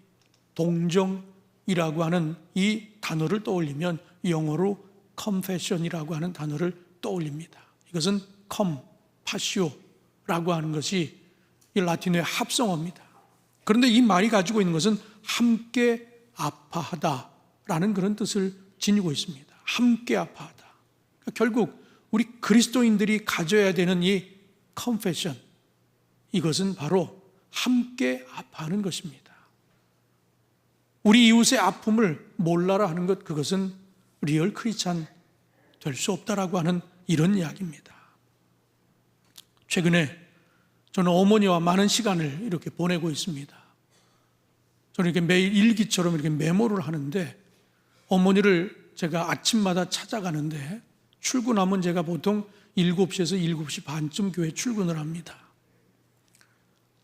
동정이라고 하는 이 단어를 떠올리면 영어로 confession이라고 하는 단어를 떠올립니다. 이것은 compassio라고 하는 것이 이 라틴어의 합성어입니다. 그런데 이 말이 가지고 있는 것은 함께 아파하다라는 그런 뜻을 지니고 있습니다. 함께 아파하다. 그러니까 결국 우리 그리스도인들이 가져야 되는 이 confession, 이것은 바로 함께 아파하는 것입니다. 우리 이웃의 아픔을 몰라라 하는 것, 그것은 리얼 크리스찬 될 수 없다라고 하는 이런 이야기입니다. 최근에 저는 어머니와 많은 시간을 이렇게 보내고 있습니다. 저는 이렇게 매일 일기처럼 이렇게 메모를 하는데, 어머니를 제가 아침마다 찾아가는데 출근하면 제가 보통 7시에서 7시 반쯤 교회 출근을 합니다.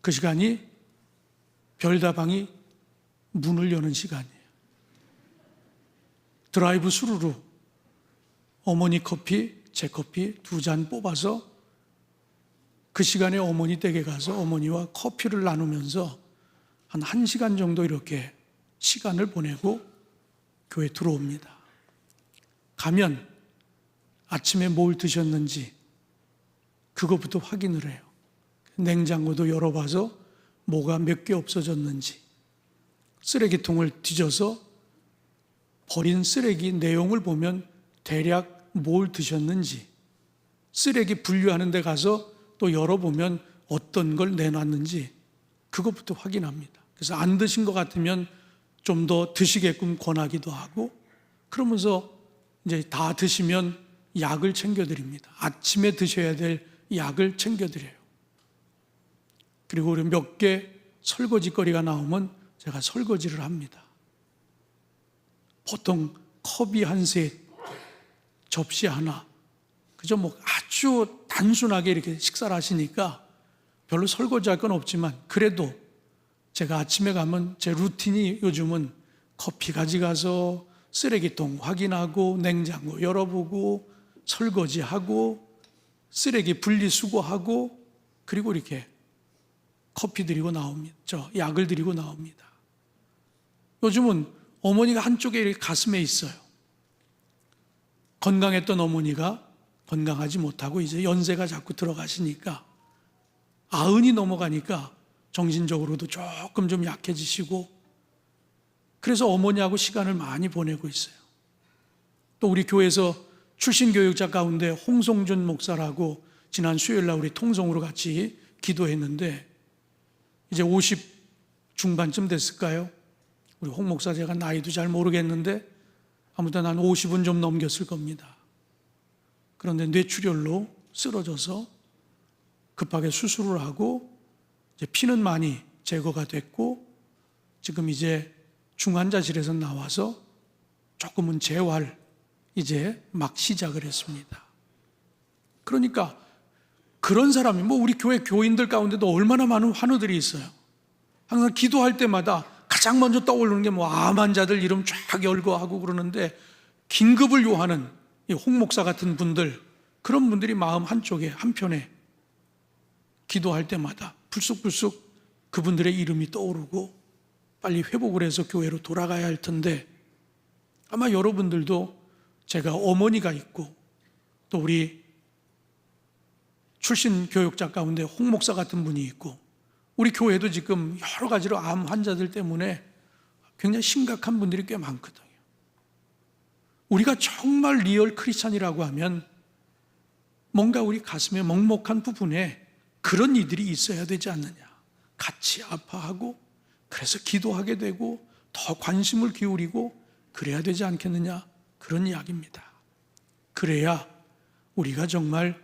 그 시간이 별다방이 문을 여는 시간이에요. 드라이브 스루로 어머니 커피, 제 커피 2잔 뽑아서 그 시간에 어머니 댁에 가서 어머니와 커피를 나누면서 한 1시간 정도 이렇게 시간을 보내고 교회 들어옵니다. 가면 아침에 뭘 드셨는지 그것부터 확인을 해요. 냉장고도 열어봐서 뭐가 몇 개 없어졌는지, 쓰레기통을 뒤져서 버린 쓰레기 내용을 보면 대략 뭘 드셨는지, 쓰레기 분류하는 데 가서 또 열어보면 어떤 걸 내놨는지 그것부터 확인합니다. 그래서 안 드신 것 같으면 좀 더 드시게끔 권하기도 하고, 그러면서 이제 다 드시면 약을 챙겨드립니다. 아침에 드셔야 될 약을 챙겨드려요. 그리고 우리 몇 개 설거지거리가 나오면 제가 설거지를 합니다. 보통 컵이 한 셋, 접시 하나, 그저 뭐 아주 단순하게 이렇게 식사를 하시니까 별로 설거지할 건 없지만, 그래도 제가 아침에 가면 제 루틴이 요즘은 커피 가져가서 쓰레기통 확인하고 냉장고 열어보고 설거지하고 쓰레기 분리수거하고 그리고 이렇게 커피 드리고 나옵니다. 약을 드리고 나옵니다. 요즘은 어머니가 한쪽에 이렇게 가슴에 있어요. 건강했던 어머니가 건강하지 못하고 이제 연세가 자꾸 들어가시니까, 90이 넘어가니까 정신적으로도 조금 좀 약해지시고, 그래서 어머니하고 시간을 많이 보내고 있어요. 또 우리 교회에서 출신 교육자 가운데 홍성준 목사라고 지난 수요일 날 우리 통성으로 같이 기도했는데, 이제 50 중반쯤 됐을까요? 우리 홍 목사, 제가 나이도 잘 모르겠는데 아무튼 한 50은 좀 넘겼을 겁니다. 그런데 뇌출혈로 쓰러져서 급하게 수술을 하고 이제 피는 많이 제거가 됐고, 지금 이제 중환자실에서 나와서 조금은 재활 이제 막 시작을 했습니다. 그러니까 그런 사람이, 뭐 우리 교회 교인들 가운데도 얼마나 많은 환우들이 있어요. 항상 기도할 때마다 가장 먼저 떠오르는 게 뭐 암 환자들 이름 쫙 열거하고 그러는데, 긴급을 요하는 이 홍 목사 같은 분들, 그런 분들이 마음 한쪽에 한편에 기도할 때마다 불쑥불쑥 그분들의 이름이 떠오르고 빨리 회복을 해서 교회로 돌아가야 할 텐데, 아마 여러분들도 제가 어머니가 있고 또 우리 출신 교육자 가운데 홍 목사 같은 분이 있고, 우리 교회도 지금 여러 가지로 암 환자들 때문에 굉장히 심각한 분들이 꽤 많거든요. 우리가 정말 리얼 크리스찬이라고 하면 뭔가 우리 가슴에 먹먹한 부분에 그런 이들이 있어야 되지 않느냐, 같이 아파하고 그래서 기도하게 되고 더 관심을 기울이고 그래야 되지 않겠느냐, 그런 이야기입니다. 그래야 우리가 정말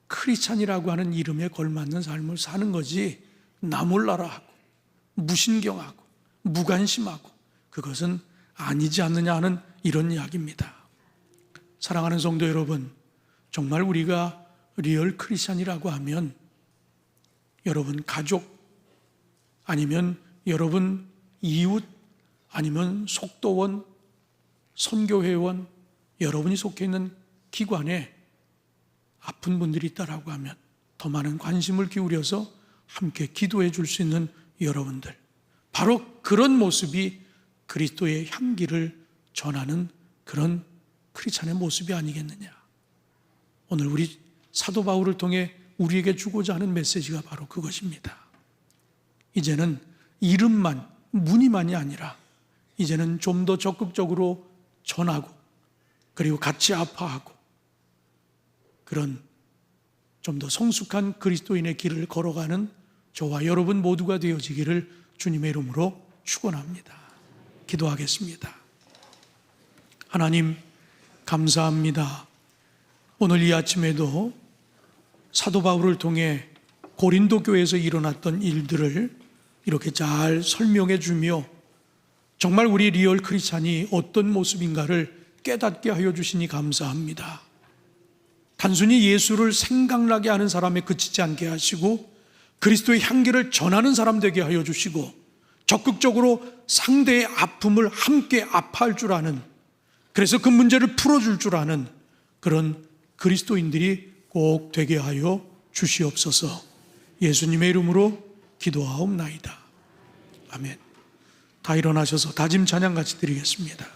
크리스찬이라고 하는 이름에 걸맞는 삶을 사는 거지, 나 몰라라 하고 무신경하고 무관심하고 그것은 아니지 않느냐 하는 이런 이야기입니다. 사랑하는 성도 여러분, 정말 우리가 리얼 크리스찬이라고 하면 여러분 가족, 아니면 여러분 이웃, 아니면 속도원, 선교회원, 여러분이 속해 있는 기관에 아픈 분들이 있다라고 하면 더 많은 관심을 기울여서 함께 기도해 줄 수 있는 여러분들, 바로 그런 모습이 그리스도의 향기를 전하는 그런 크리스찬의 모습이 아니겠느냐. 오늘 우리 사도 바울을 통해 우리에게 주고자 하는 메시지가 바로 그것입니다. 이제는 이름만, 문의만이 아니라 이제는 좀 더 적극적으로 전하고 그리고 같이 아파하고 그런 좀 더 성숙한 그리스도인의 길을 걸어가는 저와 여러분 모두가 되어지기를 주님의 이름으로 축원합니다. 기도하겠습니다. 하나님 감사합니다. 오늘 이 아침에도 사도 바울을 통해 고린도 교회에서 일어났던 일들을 이렇게 잘 설명해 주며 정말 우리 리얼 크리스찬이 어떤 모습인가를 깨닫게 하여 주시니 감사합니다. 단순히 예수를 생각나게 하는 사람에 그치지 않게 하시고 그리스도의 향기를 전하는 사람 되게 하여 주시고 적극적으로 상대의 아픔을 함께 아파할 줄 아는, 그래서 그 문제를 풀어줄 줄 아는 그런 그리스도인들이 꼭 되게 하여 주시옵소서. 예수님의 이름으로 기도하옵나이다. 아멘. 다 일어나셔서 다짐 찬양 같이 드리겠습니다.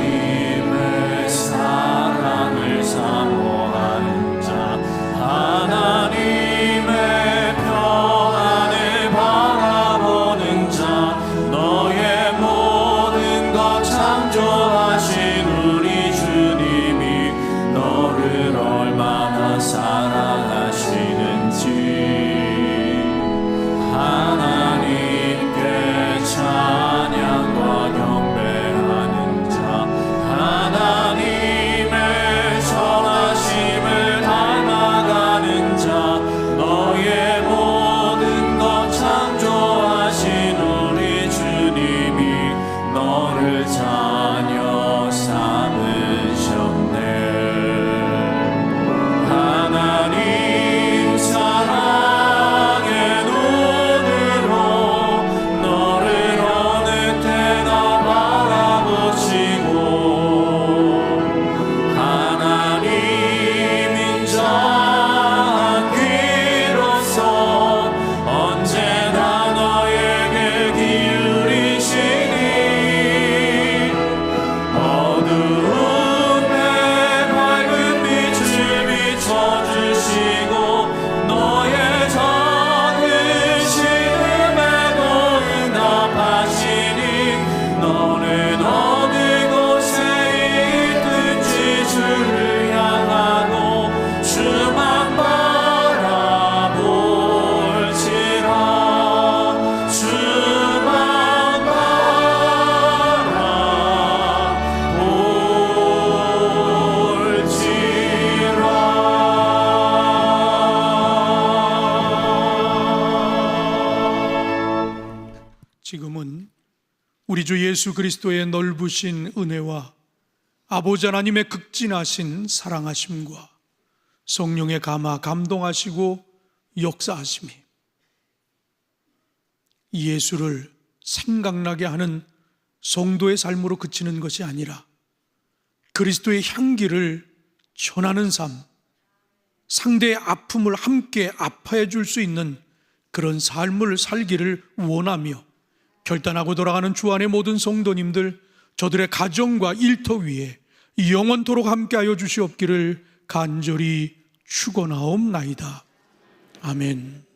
하나님의 사랑을 사모하는 자, 하나님의 평안을 바라보는 자, 너의 모든 것 창조하신 우리 주님이 너를 얼마나 사랑하시는지 하나님께 찬양과 경배하는 자, 하나님의 선하심을 닮아가는 자, 너의 모든 것 창조하신 우리 주님이 너를 자녀 삼으셨네. 하나님 사랑의 눈으로 너를 어느 때나 바라보시고 하나님 인자한 귀로서 언제나 너에게 기울이시니 우리 주 예수 그리스도의 넓으신 은혜와 아버지 하나님의 극진하신 사랑하심과 성령의 감화 감동하시고 역사하심이 예수를 생각나게 하는 성도의 삶으로 그치는 것이 아니라 그리스도의 향기를 전하는 삶, 상대의 아픔을 함께 아파해 줄 수 있는 그런 삶을 살기를 원하며 결단하고 돌아가는 주 안의 모든 성도님들, 저들의 가정과 일터 위에 영원토록 함께하여 주시옵기를 간절히 축원하옵나이다. 아멘.